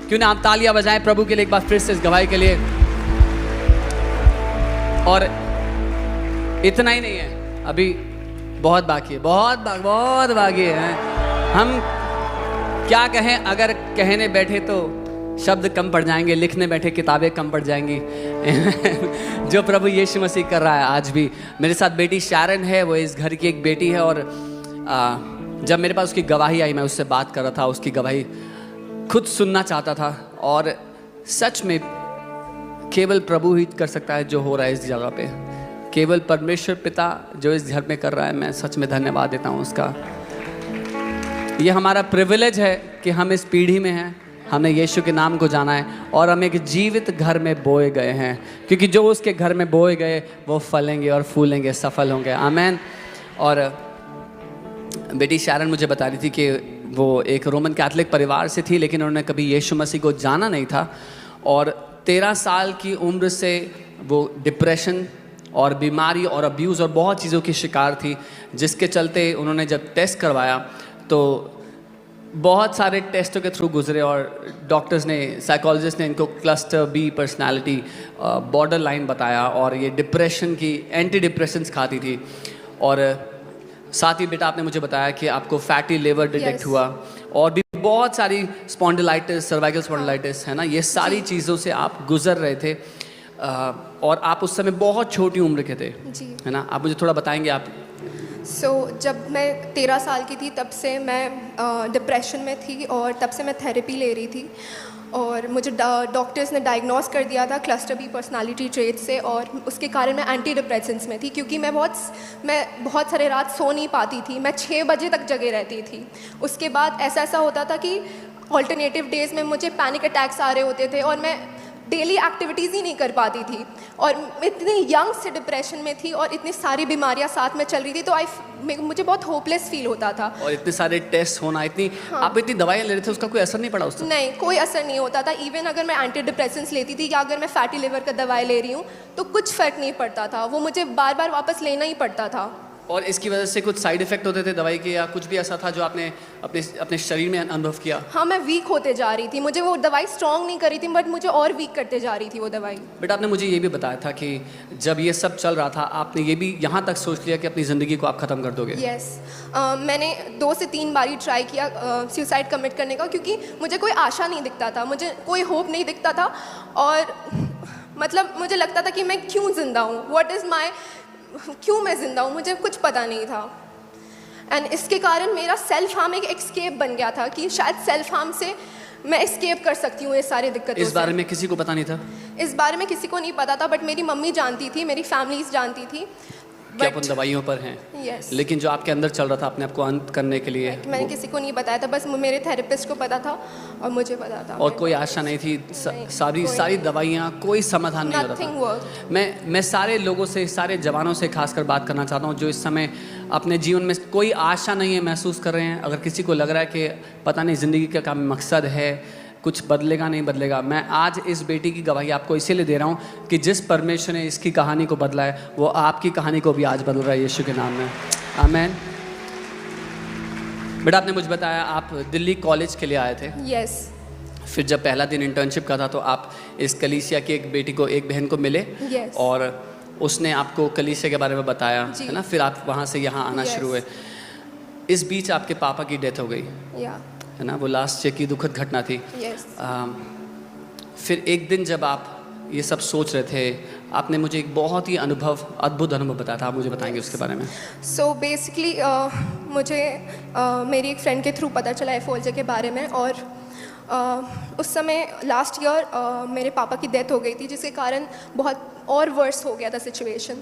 क्यों ना आप तालियां बजाएं प्रभु के लिए एक बार फिर से इस गवाही के लिए। और इतना ही नहीं है, अभी बहुत बाकी है, बहुत बाकी है। हम क्या कहें, अगर कहने बैठे तो शब्द कम पड़ जाएंगे, लिखने बैठे किताबें कम पड़ जाएंगी। जो प्रभु यीशु मसीह कर रहा है आज भी। मेरे साथ बेटी शैरन है, वो इस घर की एक बेटी है। और जब मेरे पास उसकी गवाही आई, मैं उससे बात कर रहा था, उसकी गवाही खुद सुनना चाहता था। और सच में केवल प्रभु ही कर सकता है जो हो रहा है इस जगह पे। केवल परमेश्वर पिता जो इस घर में कर रहा है, मैं सच में धन्यवाद देता हूँ उसका। ये हमारा प्रिविलेज है कि हम इस पीढ़ी में हैं, हमने यीशु के नाम को जाना है और हम एक जीवित घर में बोए गए हैं, क्योंकि जो उसके घर में बोए गए वो फलेंगे और फूलेंगे, सफल होंगे। आमेन। और बेटी शैरन मुझे बता रही थी कि वो एक रोमन कैथोलिक परिवार से थी, लेकिन उन्होंने कभी यीशु मसीह को जाना नहीं था। और 13 साल की उम्र से वो डिप्रेशन और बीमारी और अब्यूज़ और बहुत चीज़ों की शिकार थी, जिसके चलते उन्होंने जब टेस्ट करवाया तो बहुत सारे टेस्टों के थ्रू गुजरे और डॉक्टर्स ने, साइकोलॉजिस्ट ने इनको cluster B personality border line बताया। और ये डिप्रेशन की एंटी डिप्रेशंस खाती थी। और साथ ही बेटा आपने मुझे बताया कि आपको फैटी लिवर डिटेक्ट हुआ और भी बहुत सारी स्पॉन्डिलाइटिस, सर्वाइकल स्पॉन्डिलाइटिस है ना, ये सारी चीज़ों से आप गुजर रहे थे। और आप उस समय बहुत छोटी उम्र के थे, है ना। आप मुझे थोड़ा बताएंगे आप। जब मैं 13 साल की थी तब से मैं डिप्रेशन में थी और तब से मैं थेरेपी ले रही थी। और मुझे डॉक्टर्स ने डायग्नोस कर दिया था क्लस्टर बी पर्सनालिटी ट्रेट से, और उसके कारण मैं एंटी डिप्रेसेंट्स में थी, क्योंकि मैं बहुत सारे रात सो नहीं पाती थी। मैं 6 बजे तक जगे रहती थी। उसके बाद ऐसा होता था कि ऑल्टरनेटिव डेज़ में मुझे पैनिक अटैक्स आ रहे होते थे और मैं डेली एक्टिविटीज़ ही नहीं कर पाती थी। और मैं इतने यंग से डिप्रेशन में थी और इतनी सारी बीमारियां साथ में चल रही थी, तो मुझे बहुत होपलेस फील होता था। और इतने सारे टेस्ट होना, आप इतनी दवाइयाँ ले रहे थे, उसका कोई असर नहीं पड़ा उस समय? नहीं, कोई असर नहीं होता था। इवन अगर मैं एंटी डिप्रेसेंट्स लेती थी या अगर मैं फैटी लिवर का दवाई ले रही हूँ तो कुछ फ़र्क नहीं पड़ता था, वो मुझे बार बार वापस लेना ही पड़ता था। और इसकी वजह से कुछ साइड इफेक्ट होते थे दवाई के, या कुछ भी ऐसा था जो आपने अपने शरीर में अनुभव किया? हाँ, मैं वीक होते जा रही थी। मुझे वो दवाई स्ट्रॉन्ग नहीं कर रही थी, बट मुझे और वीक करते जा रही थी वो दवाई। बट आपने मुझे ये भी बताया था कि जब ये सब चल रहा था, आपने ये भी यहाँ तक सोच लिया कि अपनी ज़िंदगी को आप ख़त्म कर दोगे? यस। मैंने 2 से 3 बार ट्राई किया सुसाइड कमिट करने का, क्योंकि मुझे कोई आशा नहीं दिखता था, मुझे कोई होप नहीं दिखता था। और मतलब मुझे लगता था कि मैं क्यों ज़िंदा हूँ, क्यों मैं ज़िंदा हूँ, मुझे कुछ पता नहीं था। एंड इसके कारण मेरा सेल्फ हार्म एक एस्केप बन गया था, कि शायद सेल्फ हार्म से मैं एस्केप कर सकती हूँ ये सारी दिक्कतों से। इस बारे में किसी को पता नहीं था? इस बारे में किसी को नहीं पता था, बट मेरी मम्मी जानती थी, मेरी फैमिलीज जानती थी कि आप उन दवाइयों पर हैं। Yes. लेकिन जो आपके अंदर चल रहा था अपने आप को अंत करने के लिए, मैंने किसी को नहीं बताया था, बस मेरे थेरेपिस्ट को पता था और मुझे पता था। और कोई आशा नहीं थी, सारी दवाइयाँ, कोई समाधान नहीं हो रहा था। मैं सारे लोगों से, सारे जवानों से खासकर बात करना चाहता हूँ जो इस समय अपने जीवन में कोई आशा नहीं है, महसूस कर रहे हैं। अगर किसी को लग रहा है कि पता नहीं ज़िंदगी का क्या मकसद है, कुछ बदलेगा नहीं बदलेगा, मैं आज इस बेटी की गवाही आपको इसीलिए दे रहा हूँ कि जिस परमेश्वर ने इसकी कहानी को बदला है, वो आपकी कहानी को भी आज बदल रहा है यीशु के नाम में। आमीन। बेटा आपने मुझे बताया आप दिल्ली कॉलेज के लिए आए थे। यस। फिर जब पहला दिन इंटर्नशिप का था तो आप इस कलीसिया की एक बहन को मिले। Yes. और उसने आपको कलीसिया के बारे में बताया, है ना। फिर आप वहाँ से यहाँ आना शुरू हुए। इस बीच आपके पापा की डेथ हो गई, है ना, वो लास्ट ईयर की दुखद घटना थी। Yes. फिर एक दिन जब आप ये सब सोच रहे थे, आपने मुझे एक बहुत ही अद्भुत अनुभव बताया था। आप मुझे बताएंगे उसके बारे में? सो बेसिकली मुझे मेरी एक फ्रेंड के थ्रू पता चला एफओएलजे के बारे में। और उस समय लास्ट ईयर मेरे पापा की डेथ हो गई थी, जिसके कारण बहुत और वर्स हो गया था सिचुएशन।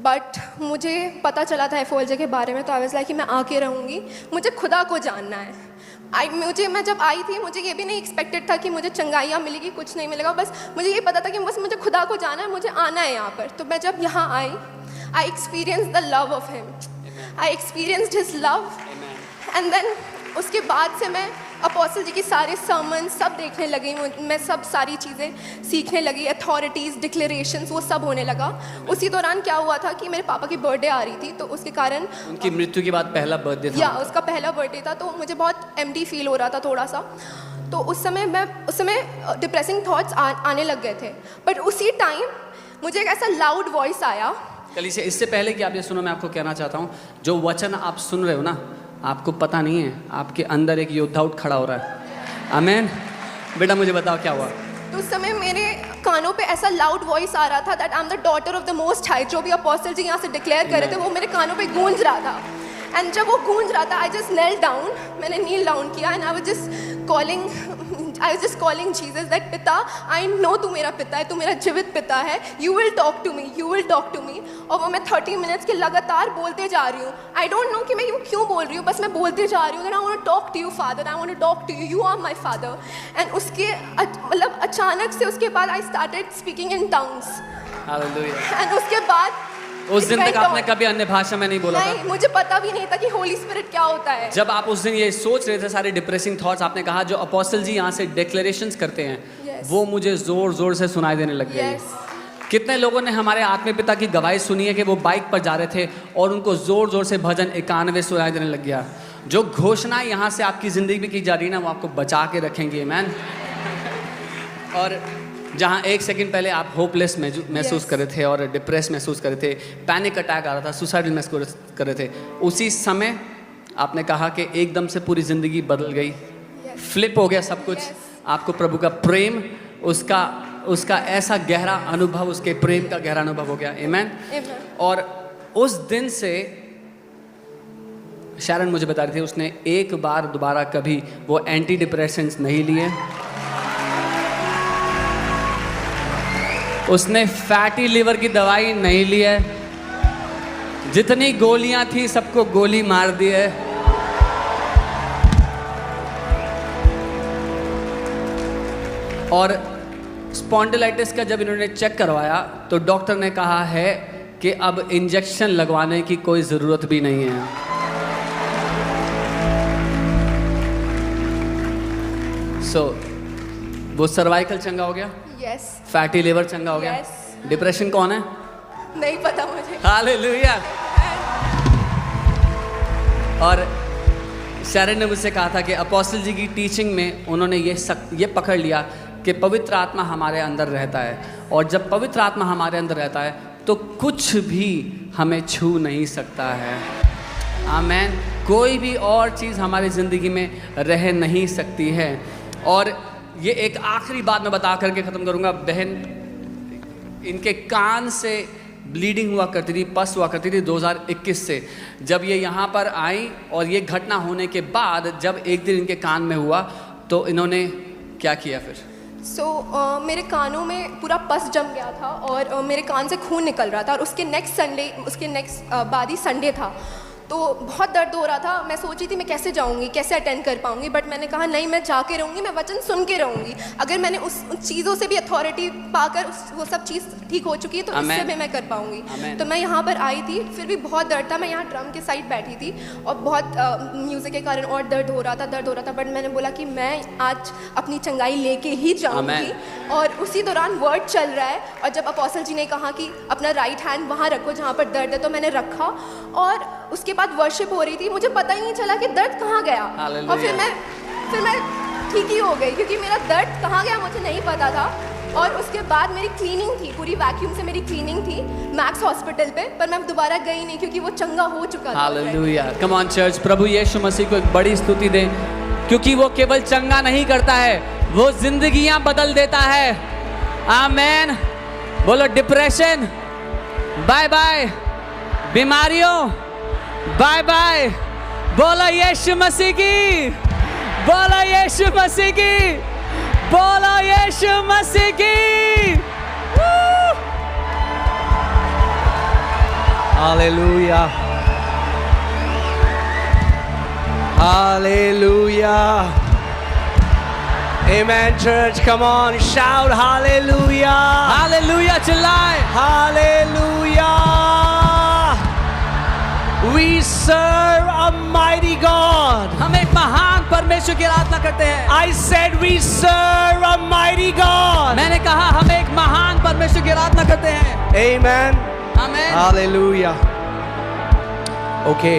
बट मुझे पता चला था एफओएलजे के बारे में, तो आई वाज लाइक कि मैं आके रहूँगी, मुझे खुदा को जानना है। मैं जब आई थी, मुझे ये भी नहीं एक्सपेक्टेड था कि मुझे चंगाइयाँ मिलेगी, कुछ नहीं मिलेगा। बस मुझे ये पता था कि बस मुझे खुदा को जाना है, मुझे आना है यहाँ पर। तो मैं जब यहाँ आई, I experience the love of him, I experienced his love. And then उसके बाद से मैं अपोस्टल जी की सारे सर्मन सब देखने लगी, मैं सब सारी चीज़ें सीखने लगी, अथॉरिटीज़, डिक्लेरेशंस, वो सब होने लगा। उसी दौरान क्या हुआ था कि मेरे पापा की बर्थडे आ रही थी, तो उसके कारण उनकी मृत्यु के बाद पहला बर्थडे था। या उसका पहला बर्थडे था, तो मुझे बहुत एम्प्टी फील हो रहा था थोड़ा सा। तो उस समय डिप्रेसिंग थॉट्स आने लग गए थे। बट उसी टाइम मुझे एक ऐसा लाउड वॉइस आया। कलीसिया, इससे पहले कि आप ये सुनो, मैं आपको कहना चाहता हूँ, जो वचन आप सुन रहे हो ना, आपको पता नहीं है आपके अंदर एक योद्धा उठ खड़ा हो रहा है। आमीन। बेटा मुझे बताओ क्या हुआ? तो उस समय मेरे कानों पे ऐसा लाउड वॉइस आ रहा था that I am the daughter of the most high, जो भी अपोस्टल जी यहाँ से डिक्लेयर कर रहे थे वो मेरे कानों पे गूंज रहा था। एंड जब वो गूंज रहा था, आई जस्ट नेल डाउन, मैंने नील डाउन किया and I was just calling Jesus that पिता, आई नो तू मेरा पिता है, तू मेरा जीवित पिता है, you will talk to me. और वो मैं 30 मिनट्स के लगातार बोलते जा रही हूँ। आई डोंट नो कि मैं क्यों बोल रही हूँ, बस मैं बोलते जा रही हूँ that I want to talk to you father, I want to talk to you, you are my father. And उसके मतलब अचानक से उसके बाद I started speaking in tongues. Hallelujah. And उसके बाद उस दिन तक आपने कभी अन्य भाषा में नहीं बोला था? नहीं, मुझे पता भी नहीं था कि होली स्पिरिट क्या होता है। जब आप उस दिन ये सोच रहे थे सारे डिप्रेसिंग थॉट्स, आपने कहा जो अपोस्टल जी यहाँ से डिक्लेरेशंस करते हैं, Yes. वो मुझे जोर जोर से सुनाई देने लग गए। Yes. कितने लोगों ने हमारे आत्मीय पिता की गवाही सुनी है कि वो बाइक पर जा रहे थे और उनको जोर जोर से भजन 91 सुनाई देने लग गया। जो घोषणा यहाँ से आपकी जिंदगी में की जा रही है ना, वो आपको बचा के रखेंगे। मैन। और जहाँ 1 सेकंड पहले आप होपलेस महसूस कर रहे थे और डिप्रेस महसूस कर रहे थे, पैनिक अटैक आ रहा था, सुसाइडल महसूस कर रहे थे, उसी समय आपने कहा कि एकदम से पूरी ज़िंदगी बदल गई। फ्लिप हो गया सब कुछ। आपको प्रभु का प्रेम, उसका ऐसा गहरा अनुभव, उसके प्रेम का गहरा अनुभव हो गया। आमीन। और उस दिन से शारन मुझे बता रही थी, उसने एक बार दोबारा कभी वो एंटी डिप्रेशंस नहीं लिए, उसने फैटी लिवर की दवाई नहीं ली है, जितनी गोलियां थी सबको गोली मार दी है। और स्पॉन्डिलाइटिस का जब इन्होंने चेक करवाया तो डॉक्टर ने कहा है कि अब इंजेक्शन लगवाने की कोई ज़रूरत भी नहीं है। वो सर्वाइकल चंगा हो गया, यस। फैटी लिवर चंगा हो गया। Yes. डिप्रेशन कौन है? नहीं पता मुझे। हालेलुया। और शारन ने मुझसे कहा था कि अपोस्टल जी की टीचिंग में उन्होंने ये पकड़ लिया कि पवित्र आत्मा हमारे अंदर रहता है, और जब पवित्र आत्मा हमारे अंदर रहता है तो कुछ भी हमें छू नहीं सकता है। आमीन। कोई भी और चीज़ हमारी ज़िंदगी में रह नहीं सकती है। और ये एक आखिरी बात मैं बता करके ख़त्म करूँगा। बहन, इनके कान से ब्लीडिंग हुआ करती थी, पस हुआ करती थी 2021 से। जब ये यहाँ पर आई और ये घटना होने के बाद जब एक दिन इनके कान में हुआ तो इन्होंने क्या किया फिर? मेरे कानों में पूरा पस जम गया था और मेरे कान से खून निकल रहा था, और उसके नेक्स्ट बाद ही संडे था, तो बहुत दर्द हो रहा था। मैं सोच रही थी मैं कैसे जाऊंगी, कैसे अटेंड कर पाऊंगी, बट मैंने कहा नहीं, मैं जाके रहूंगी, मैं वचन सुन के रहूंगी। अगर मैंने उस चीज़ों से भी अथॉरिटी पाकर वो सब चीज़ ठीक हो चुकी है तो इससे भी मैं कर पाऊंगी। तो मैं यहाँ पर आई थी, फिर भी बहुत दर्द था। मैं यहाँ ड्रम के साइड बैठी थी और बहुत म्यूज़िक के कारण और दर्द हो रहा था, बट मैंने बोला कि मैं आज अपनी चंगाई लेके ही जाऊँगी। और उसी दौरान वर्ड चल रहा है, और जब अपोस्टल जी ने कहा कि अपना राइट हैंड वहाँ रखो जहाँ पर दर्द है, तो मैंने रखा और उसके बाद वर्शिप हो रही थी। मुझे पता ही नहीं चला कि दर्द कहाँ गया, और फिर मैं ठीक ही हो गई, क्योंकि मेरा दर्द कहाँ गया मुझे नहीं पता था। और उसके बाद मेरी क्लीनिंग थी, पूरी वैक्यूम से मेरी क्लीनिंग थी मैक्स हॉस्पिटल पे, पर मैं दोबारा गई नहीं क्योंकि वो चंगा हो चुका था। हालेलुया। कम ऑन चर्च, प्रभु यीशु मसीह को एक बड़ी स्तुति दें, क्योंकि वो केवल चंगा नहीं करता है, वो जिंदगियां बदल देता है। आमीन। बोलो डिप्रेशन बाय बाय, बीमारियों बाय बाय। बोलो यीशु मसीह की, बोलो यीशु मसीह की, बोलो यीशु मसीह की। Hallelujah, hallelujah. Amen, church. Come on, shout hallelujah. Hallelujah चिल्लाए। Hallelujah. We serve a mighty God. हम एक महान परमेश्वर की आराधना करते हैं। I said we serve a mighty God. मैंने कहा हम एक महान परमेश्वर की आराधना करते हैं। Amen. आमीन। Hallelujah. Okay.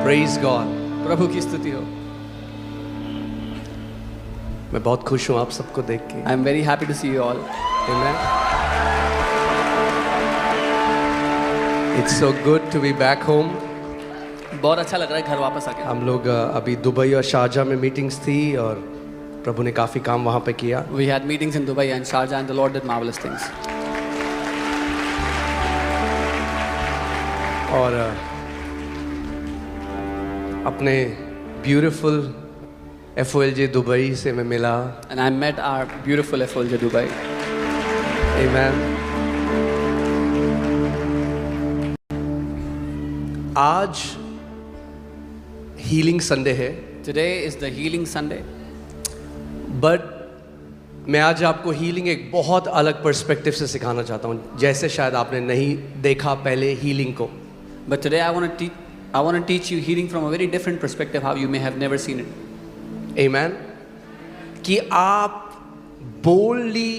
Praise God. प्रभु की स्तुति हो। मैं बहुत खुश हूँ आप सबको देख के। I am very happy to see you all. Amen. It's so good to be back home. बहुत अच्छा लग रहा है घर वापस आके। हम लोग अभी दुबई और शारजा में मीटिंग्स थी और प्रभु ने काफ़ी काम वहाँ पे किया। We had meetings in Dubai and Sharjah and the Lord did marvelous things. और अपने ब्यूटीफुल FOLJ दुबई से मैं मिला। And I met our beautiful FOLJ Dubai. Amen. आज हीलिंग संडे है, Today is the Healing Sunday. But मैं आज आपको हीलिंग एक बहुत अलग पर्सपेक्टिव से सिखाना चाहता हूँ, जैसे शायद आपने नहीं देखा पहले हीलिंग को। But today I want to teach you healing from a very different perspective, how you may have never seen it. Amen. कि आप बोल्डली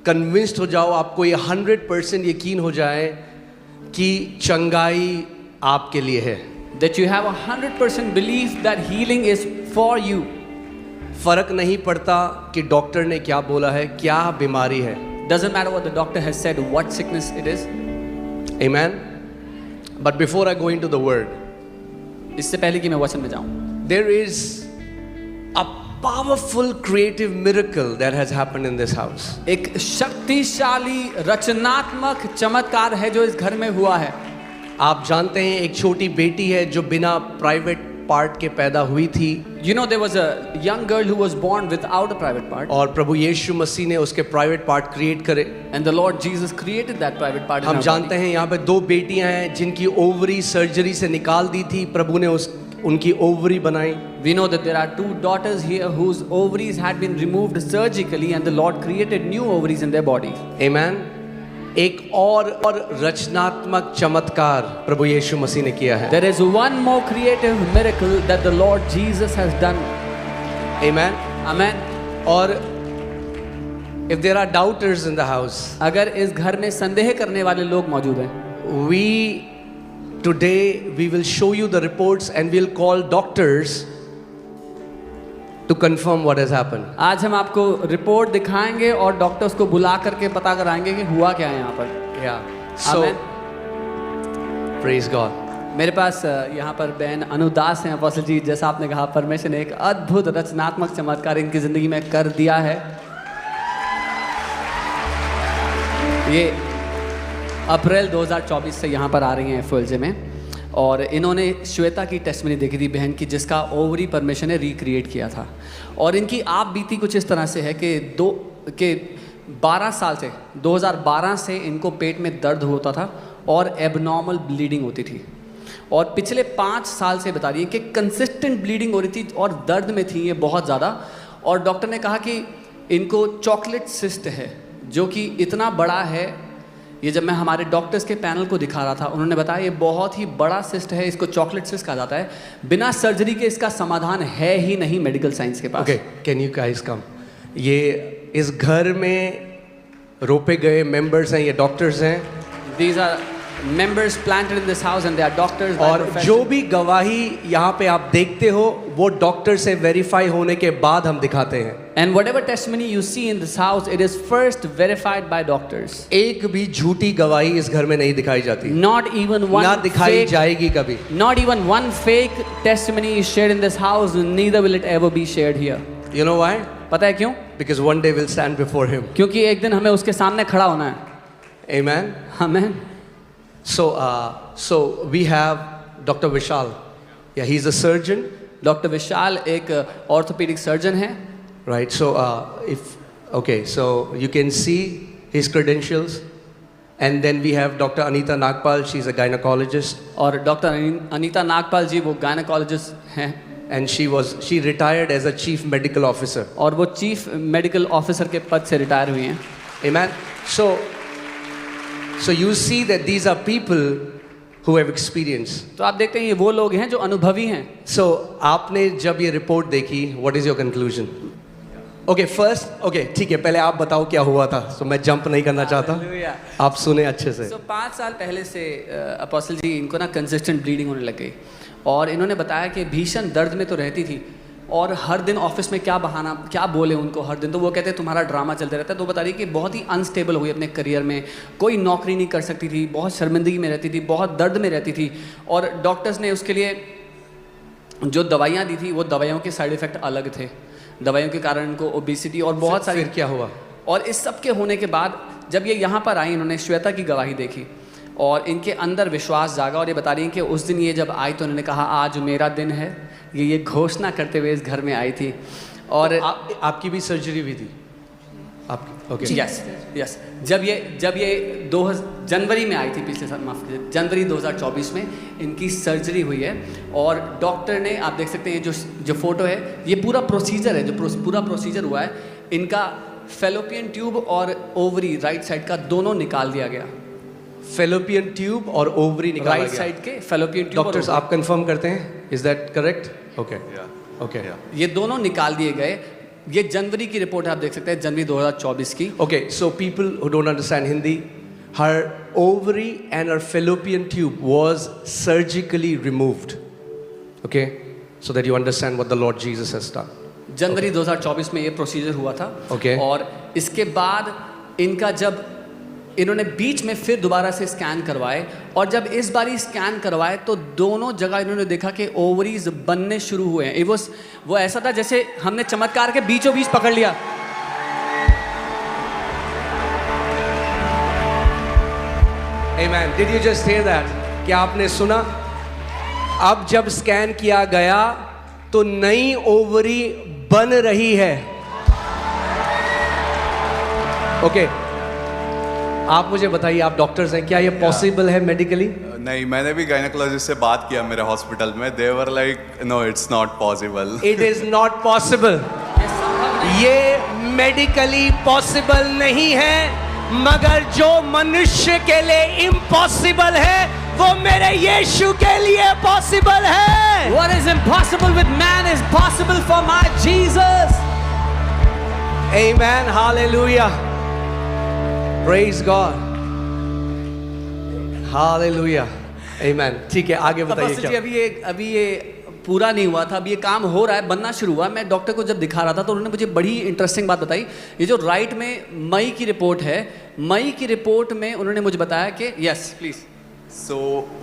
कन्विंस्ड हो जाओ, आपको ये 100% यकीन हो जाए कि चंगाई आपके लिए है। That you have 100% belief that healing is for you. फर्क नहीं पड़ता कि डॉक्टर ने क्या बोला है, क्या बीमारी है। Doesn't matter what the doctor has said, what sickness it is. Amen. But before I go into the word, इससे पहले कि मैं वचन में जाऊं, there is a powerful creative miracle that has happened in this house. एक शक्तिशाली रचनात्मक चमत्कार है जो इस घर में हुआ है। आप जानते हैं एक छोटी बेटी है जो बिना प्राइवेट पार्ट के पैदा हुई थी। You know there was a young girl who was born without a private part. और प्रभु यीशु मसीह ने उसके प्राइवेट पार्ट क्रिएट करे। And the Lord Jesus created that private part in हम her जानते body. हैं यहाँ पे 2 बेटियां हैं जिनकी ओवरी सर्जरी से निकाल दी थी, प्रभु ने उनकी ओवरी बनाई। We know that there are 2 daughters here whose ovaries had been removed surgically and the Lord created new ovaries in their bodies. Amen. एक और रचनात्मक चमत्कार प्रभु यीशु मसीह ने किया है। There is one more creative miracle that the Lord Jesus has done. Amen. Amen. और if there are doubters in the house, अगर इस घर में संदेह करने वाले लोग मौजूद हैं, today we will show you the reports and we'll call doctors to confirm what has happened. आज हम आपको रिपोर्ट दिखाएंगे और डॉक्टर्स को बुला करके पता कराएंगे कि हुआ क्या है यहाँ पर। Yeah. So, Amen. praise God. मेरे पास यहाँ पर बहन अनुदास हैं। अपोस्टल जी, जैसा आपने कहा, परमेश्वर ने एक अद्भुत रचनात्मक चमत्कार इनकी जिंदगी में कर दिया है। ये अप्रैल 2024 से यहाँ पर आ रही हैं FOLJ में और इन्होंने श्वेता की टेस्टमनी देखी थी, बहन की, जिसका ओवरी परमेश्वर ने रिक्रिएट किया था। और इनकी आप बीती कुछ इस तरह से है कि 12 साल से 2012 से इनको पेट में दर्द होता था और एबनॉर्मल ब्लीडिंग होती थी और पिछले 5 साल से बता रही है कि कंसिस्टेंट ब्लीडिंग हो रही थी और दर्द में थी ये बहुत ज़्यादा। और डॉक्टर ने कहा कि इनको चॉकलेट सिस्ट है जो कि इतना बड़ा है। ये जब मैं हमारे डॉक्टर्स के पैनल को दिखा रहा था, उन्होंने बताया ये बहुत ही बड़ा सिस्ट है, इसको चॉकलेट सिस्ट कहा जाता है। बिना सर्जरी के इसका समाधान है ही नहीं मेडिकल साइंस के पास। Okay, can you guys come? ये इस घर में रोपे गए मेंबर्स हैं, ये डॉक्टर्स हैं। These are members planted in this house and they are doctors by और profession. जो भी गवाही यहाँ पे आप देखते हो वो डॉक्टर से वेरीफाई होने के बाद हम दिखाते हैं। And whatever testimony you see in this house, it is first verified by doctors. एक भी झूठी गवाही इस घर में नहीं दिखाई जाती, Not even one ना दिखाई fake, जाएगी कभी। not even one fake testimony is shared in this house. Neither will it ever be shared here. You know why? पता है क्यों? Because one day we'll stand before him. क्योंकि एक दिन हमें उसके सामने खड़ा होना है। Amen. Amen. So we have Dr. Vishal. Yeah, he's a surgeon. Doctor Vishal एक ऑर्थोपेडिक सर्जन है। Right. So so you can see his credentials, and then we have Dr. Anita Nagpal. She's a gynecologist. और doctor Anita Nagpal जी वो gynaecologist हैं And she retired as a chief medical officer. और वो chief medical officer के पद से retire हुई हैं। Amen. So you see that these are people who have experience. तो आप देखते हैं ये वो लोग हैं जो अनुभवी हैं। So आपने जब ये रिपोर्ट देखी, what is your conclusion? Okay, first, okay, ठीक है, पहले आप बताओ क्या हुआ था। So मैं जंप नहीं करना चाहता, आप सुने अच्छे से। So 5 साल पहले से अपोस्टल जी इनको ना कंसिस्टेंट ब्लीडिंग होने लग गई और इन्होंने बताया कि भीषण दर्द में तो रहती थी और हर दिन ऑफिस में क्या बहाना क्या बोले उनको हर दिन, तो वो कहते हैं तुम्हारा ड्रामा चलते रहता है। तो बता रही कि बहुत ही अनस्टेबल हुई अपने करियर में, कोई नौकरी नहीं कर सकती थी, बहुत शर्मिंदगी में रहती थी, बहुत दर्द में रहती थी, और डॉक्टर्स ने उसके लिए जो दवाइयाँ दी थी वो दवाइयों के साइड इफ़ेक्ट अलग थे, दवाइयों के कारण इनको ओबेसिटी और बहुत सारी। फिर क्या हुआ? और इस सब के होने के बाद जब ये यहाँ पर आई, इन्होंने श्वेता की गवाही देखी और इनके अंदर विश्वास जागा, और ये बता रही हैं कि उस दिन ये जब आई तो उन्होंने कहा आज मेरा दिन है, ये घोषणा करते हुए इस घर में आई थी। और आपकी भी सर्जरी हुई थी आपकी? Okay, yes yes. जब ये जनवरी में आई थी, पिछले साल, माफ कीजिए, जनवरी 2024 में इनकी सर्जरी हुई है। और डॉक्टर ने, आप देख सकते हैं जो फोटो है, ये पूरा प्रोसीजर है, जो पूरा प्रोसीजर हुआ है, इनका फेलोपियन ट्यूब और ओवरी राइट साइड का दोनों निकाल दिया गया। फेलोपियन ट्यूब और ओवरी निकाला राइट गया। साइड के फेलोपियन ट्यूब। डॉक्टर्स आप कंफर्म करते हैं, is that correct? Okay okay, ये दोनों निकाल दिए गए। ये जनवरी की रिपोर्ट है, आप देख सकते हैं, जनवरी 2024 की। Okay, so people who don't understand Hindi, her ovary and her fallopian tube was surgically removed, okay, so that you understand what the Lord Jesus has done. जनवरी 2024 में ये प्रोसीजर हुआ था। Okay. और इसके बाद इनका जब इन्होंने बीच में फिर दोबारा से स्कैन करवाए, और जब इस बारी स्कैन करवाए तो दोनों जगह इन्होंने देखा कि ओवरीज बनने शुरू हुए हैं। वो ऐसा था जैसे हमने चमत्कार के बीचों बीच पकड़ लिया। Amen. Did you just hear that? क्या आपने सुना? अब जब स्कैन किया गया तो नई ओवरी बन रही है। ओके, आप मुझे बताइए, आप डॉक्टर्स हैं, क्या ये पॉसिबल है मेडिकली? नहीं, मैंने भी गायनेकोलॉजिस्ट से बात किया मेरे हॉस्पिटल में, they were like no it's not possible. It is not possible, ये मेडिकली पॉसिबल नहीं है, मगर जो मनुष्य के लिए इम्पॉसिबल है वो मेरे यीशु के लिए पॉसिबल है। What is impossible with man is possible for my Jesus. Amen. Hallelujah. Praise God. Hallelujah. Amen. ठीक है, आगे बताइए क्या? अभी ये पूरा नहीं हुआ था, अभी ये काम हो रहा है, बनना शुरू हुआ। मैं डॉक्टर को जब दिखा रहा था तो उन्होंने मुझे बड़ी इंटरेस्टिंग बात बताई। ये जो राइट में मई की रिपोर्ट है, मई की रिपोर्ट में उन्होंने मुझे बताया कि yes please. So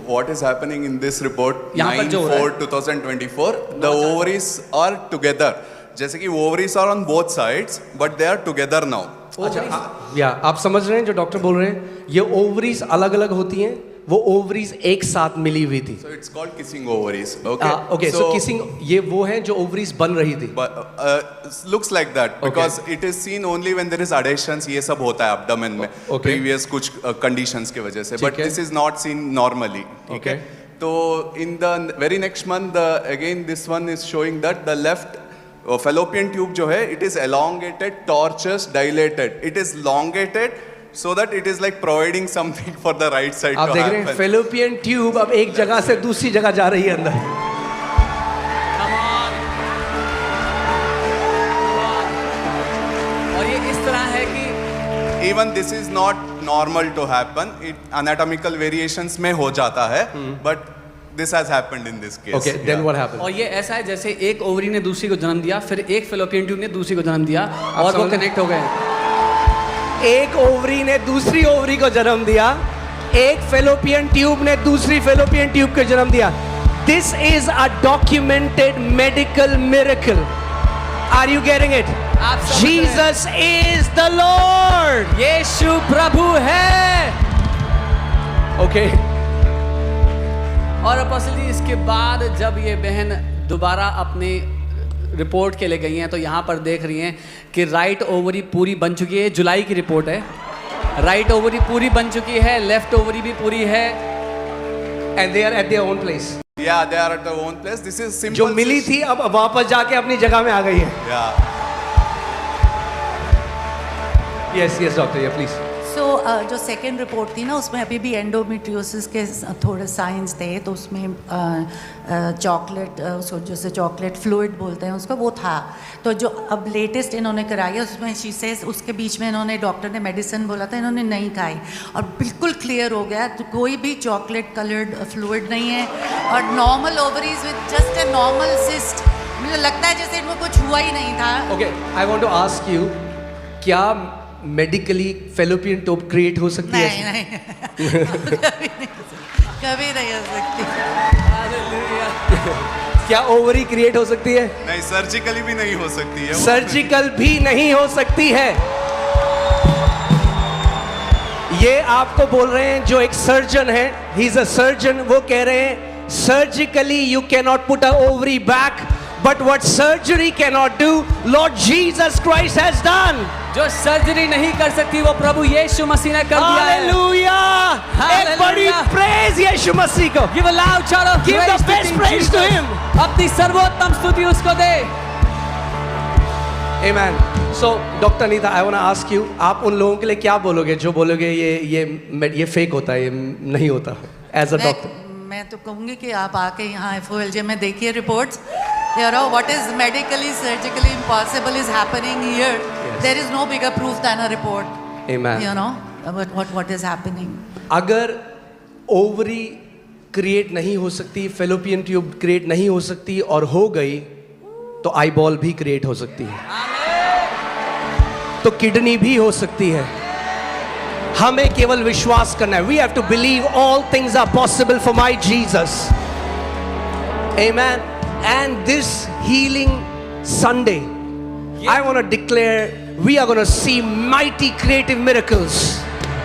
what is happening in this report? यहाँ पर जो 9/4/2024, the ovaries are together. जैसे कि ovaries are on both sides, but they are together now. अच्छा, आप समझ रहे हैं जो डॉक्टर बोल रहे हैं? ये ओवरीज अलग अलग होती हैं, वो ओवरीज एक साथ मिली हुई थी। So it's called kissing ovaries. Okay. Okay, so kissing, ये वो हैं जो ओवरीज बन रही थी। But looks like that because it is seen only when there is adhesions. ये सब होता है abdomen में, previous कुछ conditions की वजह से, but this is not seen normally. ठीक है? तो in the very next month, again this one is showing that the left fallopian tube जो है, it is elongated, tortuous, dilated. It is elongated so that it is like providing something for the right side आप to देख रहे हैं happen. Fallopian tube अब एक जगह से दूसरी जगह जा रही है अंदर। और ये इस तरह है कि Even this is not normal to happen. It anatomical variations में हो जाता है, but this has happened in this case. Okay, then what happened? और ये ऐसा है जैसे एक ओवरी ने दूसरी को जन्म दिया, फिर एक फेलोपियन ट्यूब ने दूसरी को जन्म दिया, और वो कनेक्ट हो गए। एक ओवरी ने दूसरी ओवरी को जन्म दिया, एक फेलोपियन ट्यूब ने दूसरी फेलोपियन ट्यूब को जन्म दिया। This is a documented medical miracle. Are you getting it? Jesus is the Lord. Yeshu प्रभु है। ओके, और अपोस्टल जी, इसके बाद जब ये बहन दोबारा अपनी रिपोर्ट के लिए गई हैं तो यहाँ पर देख रही हैं कि राइट ओवरी पूरी बन चुकी है। जुलाई की रिपोर्ट है, राइट ओवरी पूरी बन चुकी है, लेफ्ट ओवरी भी पूरी है। And they are at their own place. Yeah, they are at their own place. This is simple. जो मिली थी अब वापस जाके अपनी जगह में आ गई है। Yeah. यस यस डॉक्टर, या प्लीज। सो जो सेकेंड रिपोर्ट थी ना, उसमें अभी भी एंडोमेट्रियोसिस के थोड़े साइंस थे, तो उसमें चॉकलेट, उसको जैसे चॉकलेट फ्लूइड बोलते हैं उसको, वो था। तो जो अब लेटेस्ट इन्होंने कराई है उसमें शी सेज, उसके बीच में इन्होंने, डॉक्टर ने मेडिसिन बोला था, इन्होंने नहीं खाई और बिल्कुल क्लियर हो गया, तो कोई भी चॉकलेट कलर्ड फ्लूइड नहीं है, और normal ovaries with just a normal cyst मुझे लगता है जैसे इनको कुछ हुआ ही नहीं था. Okay, I want to ask you, क्या मेडिकली फेलोपियन ट्यूब क्रिएट हो सकती है? नहीं नहीं कभी नहीं हो सकती. क्या ओवरी क्रिएट हो सकती है? नहीं, सर्जिकली भी नहीं हो सकती है वो। सर्जिकल भी नहीं हो सकती है. ये आपको बोल रहे हैं जो एक सर्जन है, ही इज अ सर्जन, वो कह रहे हैं surgically you can not put a ovary back, but what surgery can not do, Lord Jesus Christ has done. जो सर्जरी नहीं कर सकती वो प्रभु यीशु मसीह ने कर दिया है. हालेलुया. एक बड़ी Hallelujah. प्रेज यीशु मसीह को. Give a loud shout of Give the praise to best King praise to Jesus. him. अपनी सर्वोत्तम स्तुति उसको दे. Amen. So, Dr. Anita, I want to ask you, आप उन लोगों के लिए क्या बोलोगे जो बोलोगे ये फेक होता है, ये नहीं होता, एज अ डॉक्टर? मैं तो कहूँगी कि आप आके यहाँ FOLJ में देखिए reports. You know what is medically, surgically impossible is happening here. Yes. There is no bigger proof than a report. Amen. You know about what is happening. अगर ओवरी क्रिएट नहीं हो सकती, फेलोपियन ट्यूब क्रिएट नहीं हो सकती और हो गई तो आई बॉल भी क्रिएट हो सकती है, तो किडनी भी हो सकती है. हमें केवल विश्वास करना है. We have to believe all things are possible for my Jesus. Amen. And this healing Sunday, I want to declare we are going to see mighty creative miracles.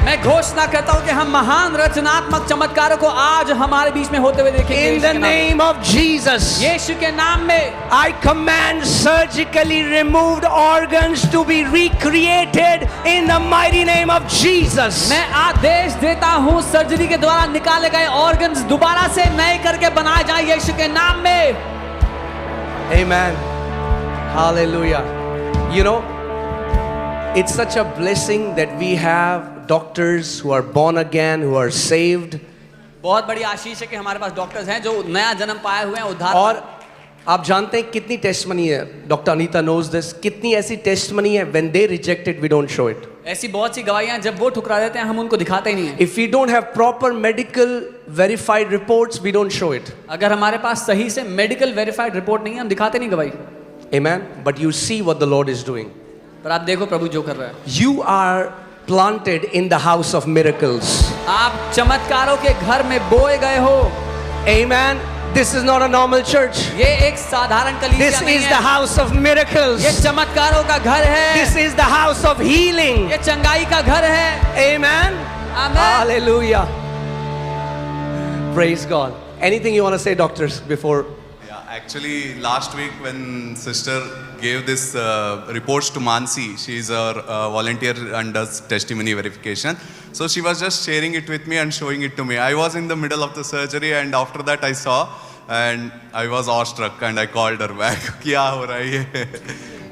मैं घोषणा करता हूँ कि हम महान रचनात्मक चमत्कारों को आज हमारे बीच में होते हुए देखेंगे. In the name of Jesus, यीशु के नाम में I command surgically removed organs to be recreated in the mighty name of Jesus. मैं आदेश देता हूँ सर्जरी के द्वारा निकाले गए ऑर्गन्स दोबारा से नए करके बनाए जाए यीशु के नाम में. Amen. Hallelujah. You know, it's such a blessing that we have doctors who are born again, who are saved. बहुत बड़ी आशीष है कि हमारे पास डॉक्टर्स हैं जो नया जन्म पाए हुए हैं, उद्धार. और आप जानते हैं कितनी टेस्टमनी है, डॉक्टर अनीता नोज दिस, कितनी ऐसी टेस्टमनी है, when they reject it we don't show it. ऐसी बहुत सी गवाहियां जब वो ठुकरा देते हैं हम उनको दिखाते ही नहीं है. If we don't have proper medical verified reports we don't show it. अगर हमारे पास सही से मेडिकल वेरीफाइड रिपोर्ट नहीं है हम दिखाते नहीं गवाही. Amen. But you see what the Lord is doing. पर आप देखो प्रभु जो कर रहा है. You are planted in the house of miracles. आप चमत्कारों के घर में बोए गए हो. Amen. This is not a normal church. ये एक साधारण कलीसिया This नहीं is है. the house of miracles. ये चमत्कारों का घर है. This is the house of healing. ये चंगाई का घर है. Amen. Amen. Hallelujah. Praise God. Anything you want to say, doctors, before? Yeah, actually, last week when sister gave this reports to Mansi, she is a volunteer and does testimony verification. So she was just sharing it with me and showing it to me. I was in the middle of the surgery and after that I saw and I was awestruck and I called her back. क्या हो रहा है ये?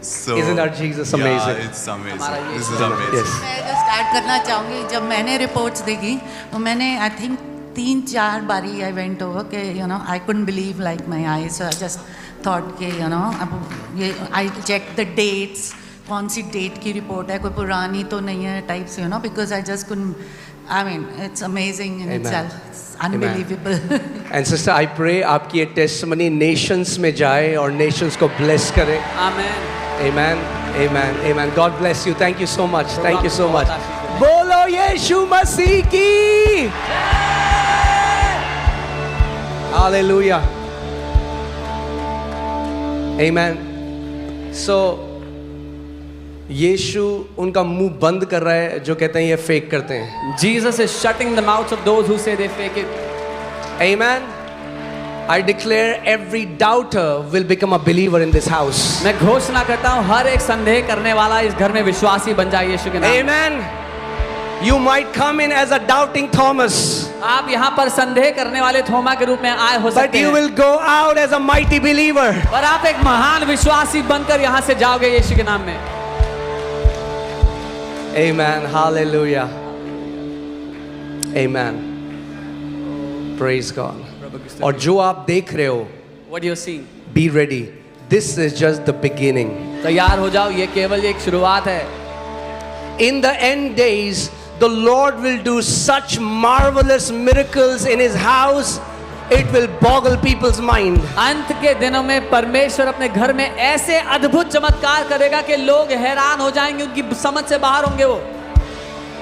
So Isn't our Jesus amazing? Yeah, it's amazing. This is amazing. Yes. मैं जो start करना चाहूँगी, जब मैंने रिपोर्ट्स देखी तो मैंने आई थिंक 3-4 बारी आई वेंट ओवर के I couldn't believe like my I. So I just thought के अब ये आई चेक द डेट्स, कौन सी डेट की रिपोर्ट है, कोई पुरानी तो नहीं है टाइप से because I just couldn't. I mean it's amazing in itself, unbelievable. And sister, I pray आपकी ये testimony nations में जाए और nations को bless करे. आमेन. Amen. Amen. Amen. God bless you. Thank you so much. Thank you so बहुत much. आशीष मिले. बोलो यीशु मसीह की. Hallelujah. Amen. So यीशु उनका मुंह बंद कर रहा है जो कहते हैं ये फेक करते हैं. Jesus is shutting the mouths of those who say they fake it. Amen. I declare every doubter will become a believer in this house. मैं घोषणा करता हूँ हर एक संदेह करने वाला इस घर में विश्वासी बन जाए यीशु के नाम. Amen. You might come in as a doubting Thomas, आप यहाँ पर संदेह करने वाले थोमा के रूप में आए हो but सकते you हैं, will go out as a mighty believer. पर आप एक महान विश्वासी बनकर यहाँ से जाओगे यीशु के नाम में. Amen. Hallelujah. Amen. Praise God. और जो आप देख रहे हो, What you seeing? be ready. This is just the beginning. तैयार हो जाओ, ये केवल एक शुरुआत है. In the end days, the Lord will do such marvelous miracles in His house It will boggle people's mind. अंत के दिनों में परमेश्वर अपने घर में ऐसे अद्भुत चमत्कार करेगा कि लोग हैरान हो जाएंगे, उनकी समझ से बाहर होंगे वो।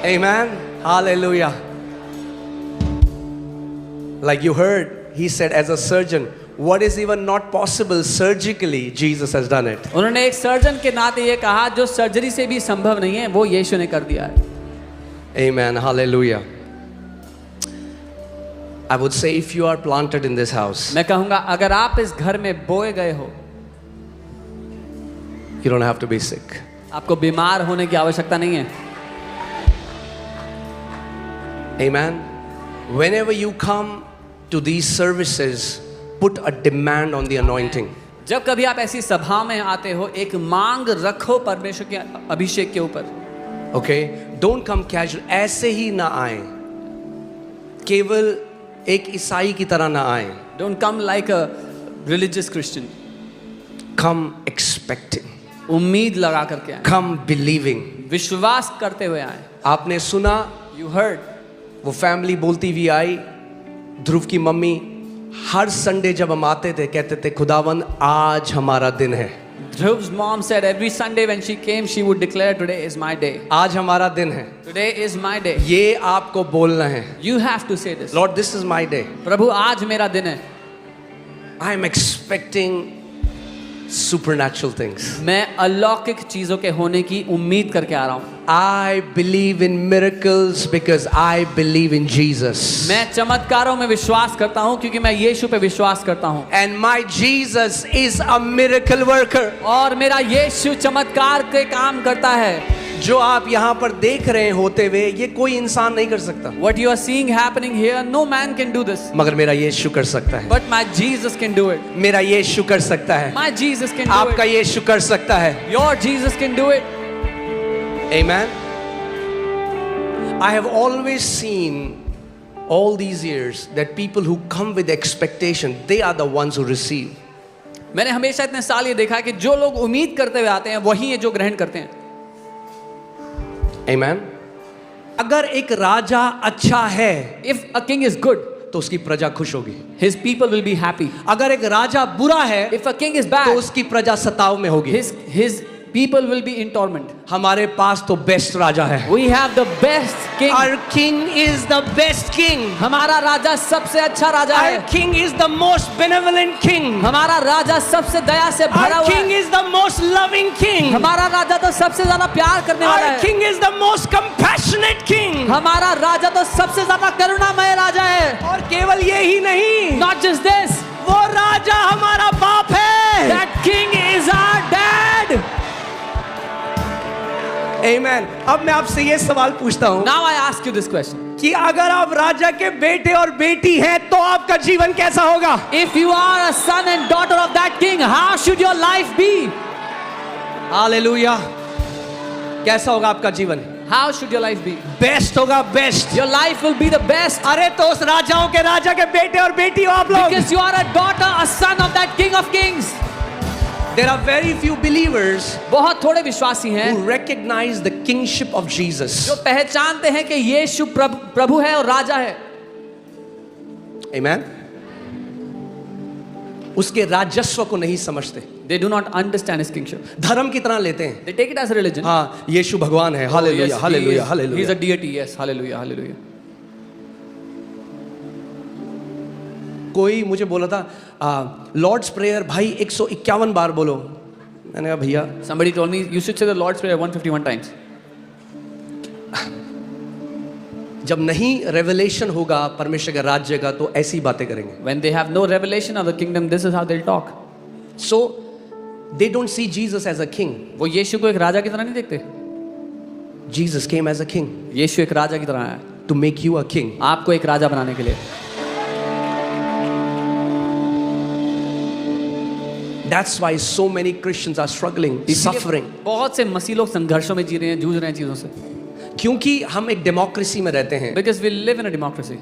Amen. Hallelujah. Like you heard, he said as a surgeon, what is even not possible surgically, Jesus has done it. उन्होंने एक सर्जन के नाते ये कहा जो सर्जरी से भी संभव नहीं है वो यीशु ने कर दिया है। Amen. Hallelujah. I would say if you are planted in this house, मैं कहूंगा अगर आप इस घर में बोए गए हो, you don't have to be sick. आपको बीमार होने की आवश्यकता नहीं है। Amen. Whenever you come to these services, put a demand on the anointing. जब कभी आप ऐसी सभा में आते हो, एक मांग रखो परमेश्वर के अभिषेक के ऊपर। Okay? Don't come casual. ऐसे ही ना आए, केवल एक ईसाई की तरह ना आए। Don't come like a religious Christian. Come expecting. उम्मीद लगा करके आए, Come believing. विश्वास करते हुए आए। आपने सुना, You heard. वो फैमिली बोलती हुई आई, ध्रुव की मम्मी हर संडे जब हम आते थे कहते थे खुदावन आज हमारा दिन है। Dhruv's mom said every Sunday when she came, she would declare, "Today is my day. आज हमारा दिन है। Today is my day." ये आपको बोलना है। You have to say this. Lord, this is my day. प्रभु आज मेरा दिन है। I am expecting supernatural things. मैं अलौकिक चीजों के होने की उम्मीद करके आ रहा हूँ। I believe in miracles because I believe in Jesus. मैं चमत्कारों में विश्वास करता हूँ क्योंकि मैं यीशु पे विश्वास करता हूँ। And my Jesus is a miracle worker. और मेरा यीशु चमत्कार के काम करता है। जो आप यहाँ पर देख रहे होते हुए ये कोई इंसान नहीं कर सकता, What you are seeing happening here, no man can do this. मगर मेरा यीशु कर सकता है। But my Jesus can do it. मेरा यीशु कर सकता है। My Jesus can do आपका it. यीशु कर सकता है। Your Jesus can do it. Amen. I have always seen all these years that people who come with expectation, they are the ones who receive. मैंने हमेशा इतने साल ये देखा है कि जो लोग उम्मीद करते हुए आते हैं वही है जो ग्रहण करते हैं। Amen. अगर एक राजा अच्छा है If a king is good, तो उसकी प्रजा खुश होगी। his people will be happy. अगर एक राजा बुरा है If a king is तो bad, उसकी प्रजा सताव में होगी। his people will be in torment. हमारे पास तो बेस्ट राजा है। We have the best king. Our king is the best king. हमारा राजा सबसे अच्छा राजा Our है। king is the most benevolent king. हमारा राजा सबसे दया से भरा Our हुआ king है। is the most loving king. हमारा राजा तो सबसे ज्यादा प्यार करने वाला Our है। king is the most compassionate king. हमारा राजा तो सबसे ज्यादा करुणामय राजा है। और केवल ये ही नहीं, Not just this, वो राजा हमारा बाप है। that king is our dad. Amen. अब मैं आपसे ये सवाल पूछता हूँ Now I ask you this question. कि अगर आप राजा के बेटे और बेटी हैं तो आपका जीवन कैसा होगा? If you are a son and daughter of that king, how should your life be? Hallelujah. कैसा होगा आपका जीवन? How should your life be? Best होगा, best. Your life will be the best अरे तो उस राजाओं के राजा के बेटे और बेटी हो आप लोग। because you are a daughter, a son of that king of kings. There are very few believers बहुत थोड़े विश्वासी हैं who recognize the kingship of Jesus. जो पहचानते हैं कि यीशु प्रभु है और राजा है। Amen. उसके राजस्व को नहीं समझते, They do not understand his kingship. धर्म की तरह लेते हैं। They take it as a religion. हाँ, यीशु भगवान है। Hallelujah, Yes, he hallelujah, is- hallelujah. He's a deity. Yes, hallelujah, hallelujah. कोई मुझे बोला था लॉर्ड्स प्रेयर भाई 151 बार बोलो। मैंने कहा भैया Somebody told me you should say the Lord's Prayer 151 times. जब नहीं रेवलेशन होगा परमेश्वर के राज्य का तो ऐसी बातें करेंगे। When they have no revelation of the kingdom, this is how they'll talk. So they don't see Jesus as a king. वो यीशु को एक राजा की तरह नहीं देखते। Jesus came as a king यीशु एक राजा की तरह आया to make you a king. आपको एक राजा बनाने के लिए। That's why so many Christians are struggling, suffering. बहुत से मसीह लोग संघर्षों में जी रहे हैं, जूझ रहे हैं चीजों से। क्योंकि हम एक डेमोक्रेसी में रहते हैं, Because we live in a democracy.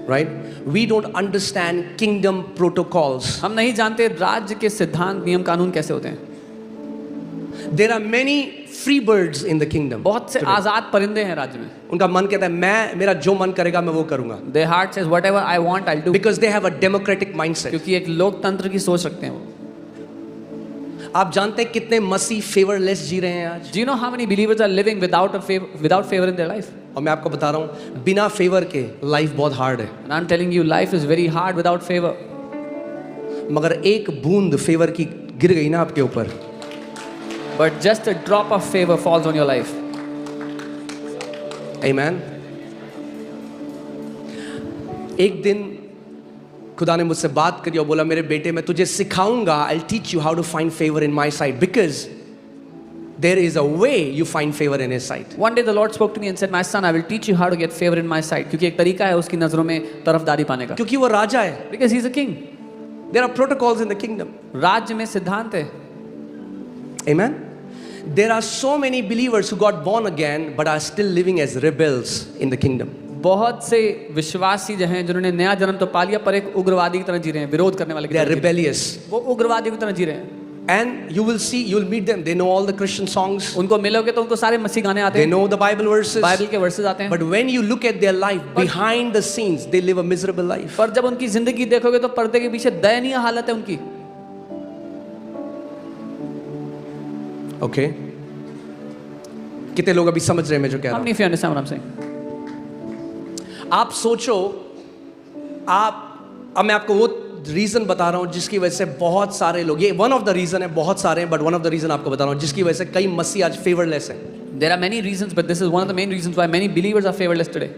right? We don't understand kingdom protocols. हम नहीं जानते राज्य के सिद्धांत नियम कानून कैसे होते हैं। There are many free birds in the kingdom. बहुत से आजाद परिंदे हैं राज्य में. उनका मन कहता है मैं मेरा जो मन करेगा मैं वो करूंगा. Their heart says whatever I want I'll do. Because they have a democratic mindset. क्योंकि एक लोकतंत्र की सोच रखते हैं वो. आप जानते हैं कितने मसीह फेवरलेस जी रहे हैं आज? Do you know how many believers are living without favor in their life? और मैं आपको बता रहा हूँ बिना फेवर के लाइफ बहुत हार्ड है. And I'm telling you, life is very hard without favor. मगर एक बूंद फेवर की गिर गई ना आपके ऊपर, But just a drop of favor falls on your life. Amen. एक दिन खुदा ने मुझसे बात करी और बोला मेरे बेटे मैं तुझे सिखाऊंगा, I'll teach you how to find favor in my sight because there is a way you find favor in his sight. One day the Lord spoke to me and said, "My son, I will teach you how to get favor in my sight." क्योंकि एक तरीका है उसकी नजरों में तरफदारी पाने का. क्योंकि वो राजा है. Because he's a king. There are protocols in the kingdom. राज्य में सिद्धांत है. Amen. There are so many believers who got born again but are still living as rebels in the kingdom. बहुत से विश्वासी जो हैं जिन्होंने नया जन्म तो पा लिया पर एक उग्रवादी की तरह जी रहे हैं, विरोध करने वाले की They are तरह जी रहे rebellious. हैं. वो उग्रवादियों की तरह जी रहे हैं. And you will see, you will meet them. They know all the Christian songs. उनको मिलोगे तो उनको सारे मसीह गाने आते They हैं, know the Bible verses. Bible के वर्सेस आते हैं. But when you look at their life behind the scenes, they live a miserable life. पर जब उनकी जिंदगी देखोगे तो पर्दे के पीछे दयनीय हालत है उनकी. Okay. कितने लोग अभी समझ रहे हैं मैं जो कह How रहा हूँ? many of you understand what I'm saying? आप सोचो, अब मैं आपको वो रीजन बता रहा हूँ जिसकी वजह से बहुत सारे लोग, ये वन ऑफ द रीजन है, बहुत सारे हैं but one of the reason आपको बता रहा हूँ जिसकी वजह से कई मसीह आज फेवरलेस हैं. There are many reasons, but this is one of the main reasons why many believers are favorless today.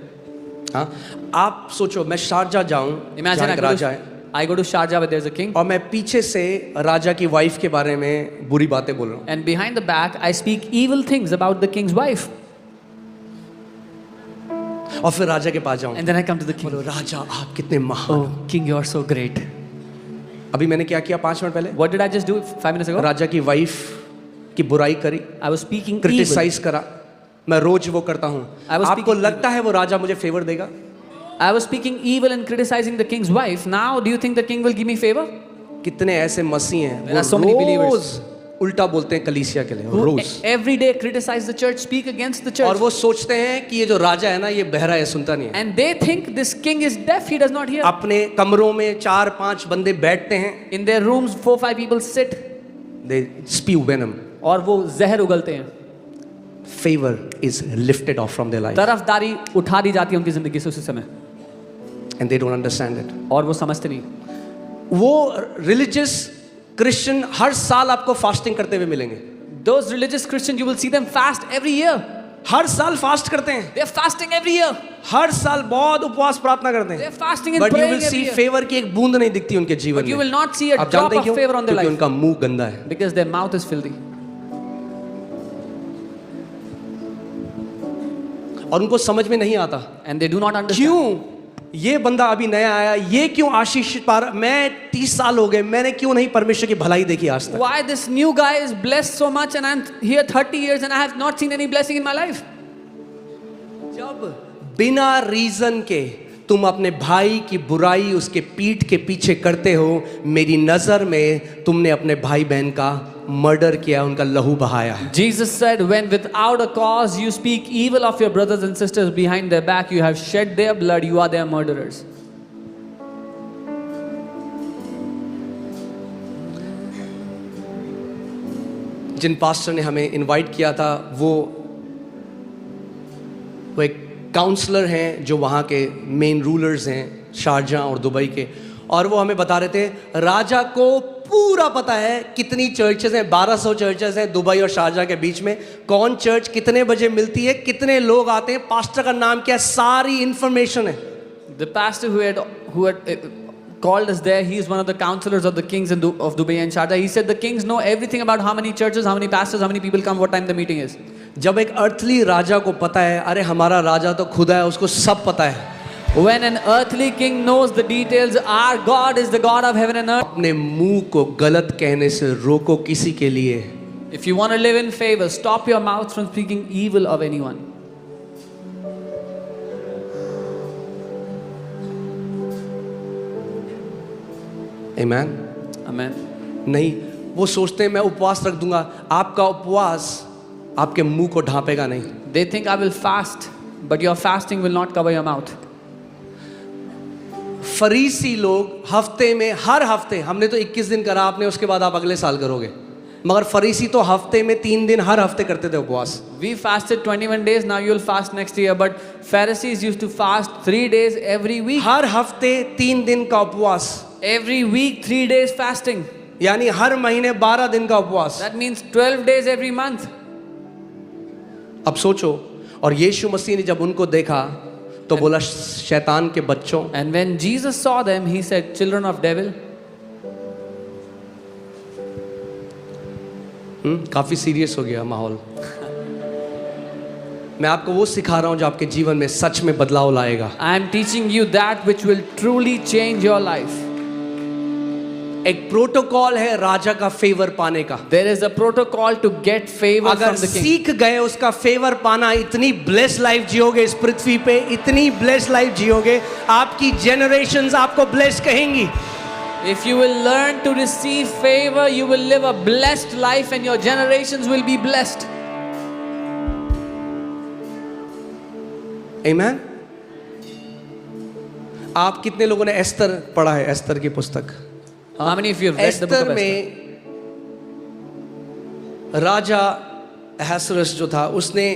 हाँ, आप सोचो मैं शारजा जाऊँ, Imagine जहाँ एक राजा है, I go to Sharjah where there's a king, और मैं पीछे से राजा की वाइफ के बारे में बुरी बातें बोल रहा हूँ. and behind the back I speak evil things about the king's wife, और फिर राजा के पास जाऊँ, and then I come to the king. बोलो राजा आप कितने महान. Oh, king, you are so great. अभी मैंने क्या किया 5 मिनट पहले? What did I just do 5 minutes ago? राजा की वाइफ की बुराई करी, I was speaking evil. Criticise करा. मैं रोज वो करता हूँ. I was आपको speaking लगता है वो राजा मुझे फेवर देगा? I was speaking evil and criticizing the king's wife. Now, do you think the king will give me favor? कितने ऐसे मसीह हैं There are so many believers. रोज उल्टा बोलते हैं कलीसिया के लिए, Who rose. every day criticize the church, speak against the church. और वो सोचते हैं कि ये जो राजा है ना ये बहरा है, सुनता नहीं है. And they think this king is deaf, he does not hear. अपने कमरों में 4-5 बंदे बैठते हैं. In their rooms 4-5 people sit They spew venom. और वो जहर उगलते हैं. Favor is lifted off from their life तरफदारी उठा दी जाती है उनकी जिंदगी से उसी समय, and they don't understand it. और वो समझते नहीं. वो रिलीजियस क्रिश्चियन हर साल आपको फास्टिंग करते हुए मिलेंगे. Those religious Christians, you will see them fast every year. हर साल फास्ट करते हैं. They are fasting every year. हर साल बहुत उपवास प्रार्थना करते They हैं. are fasting and but you praying will every see year. Favour की एक बूंद नहीं दिखती उनके जीवन But you में. will not see a आप drop जानते हैं of क्यों? favor on their क्योंकि life उनका मुंह गंदा है. because their mouth is filthy. और उनको समझ में नहीं आता And they do not understand. क्यों ये बंदा अभी नया आया, ये क्यों आशीषित पा रहा, मैं 30 साल हो गए, मैंने क्यों नहीं परमेश्वर की भलाई देखी आज तक. Why this new guy is blessed so much and I'm here 30 years and I have not seen any blessing in my life? जब बिना रीजन के तुम अपने भाई की बुराई उसके पीठ के पीछे करते हो, मेरी नजर में तुमने अपने भाई बहन का मर्डर किया, उनका लहू बहाया है. Jesus said, when without a cause you speak evil of your brothers and sisters behind their back, you have shed their blood, you are their murderers. जिन पास्टर ने हमें इनवाइट किया था वो एक काउंसलर हैं जो वहाँ के मेन रूलर्स हैं शारजाह और दुबई के, और वो हमें बता रहे थे राजा को पूरा पता है कितनी चर्चेस हैं, 1200 चर्चेस हैं दुबई और शारजाह के बीच में, कौन चर्च कितने बजे मिलती है, कितने लोग आते हैं, पास्टर का नाम क्या है, सारी इंफॉर्मेशन है. The pastor who had called us there, he is one of the counselors of the kings of Dubai and Sharjah. He said the kings know everything about how many churches, how many pastors, how many people come, what time the meeting is. जब एक earthly राजा को पता है, अरे हमारा राजा तो खुदा है, उसको सब पता है. When an earthly king knows the details, our God is the God of heaven and earth. अपने मुंह को गलत कहने से रोको किसी के लिए. If you want to live in favor, stop your mouth from speaking evil of anyone. Amen. Amen. नहीं, वो सोचते हैं मैं उपवास रख दूंगा. आपका उपवास आपके मुंह को ढांपेगा नहीं. They think I will fast, but your fasting will not cover your mouth. फरीसी लोग हफ्ते में, हर हफ्ते, हमने तो 21 दिन करा, आपने उसके बाद आप अगले साल करोगे, मगर फरीसी तो हफ्ते में 3 दिन हर हफ्ते करते थे उपवास. We fasted 21 days, now you will fast next year. But Pharisees used to fast 3 days every week. हर हफ्ते 3 दिन का उपवास, Every week 3 days fasting. यानी हर महीने 12 दिन का उपवास. That means 12 days every month. अब सोचो, और यीशु मसीह ने जब उनको देखा तो बोला शैतान के बच्चों. And when Jesus saw them, he said, children of devil. काफी सीरियस हो गया माहौल. मैं आपको वो सिखा रहा हूं जो आपके जीवन में सच में बदलाव लाएगा. I am teaching you that which will truly change your life. एक प्रोटोकॉल है राजा का फेवर पाने का. There is a protocol to get favor अगर from the king. सीख गए उसका फेवर पाना, इतनी ब्लेस लाइफ जियोगे इस पृथ्वी पे, इतनी ब्लेस लाइफ जियोगे, आपकी जनरेशंस आपको ब्लेस कहेंगी. If you will learn to receive favor, you will live a blessed life and your generations will be blessed. Amen. आप कितने लोगों ने एस्तर पढ़ा है, एस्तर की पुस्तक? How many of you have read the book Esther of Esther? में राजा अहसुरस जो था, उसने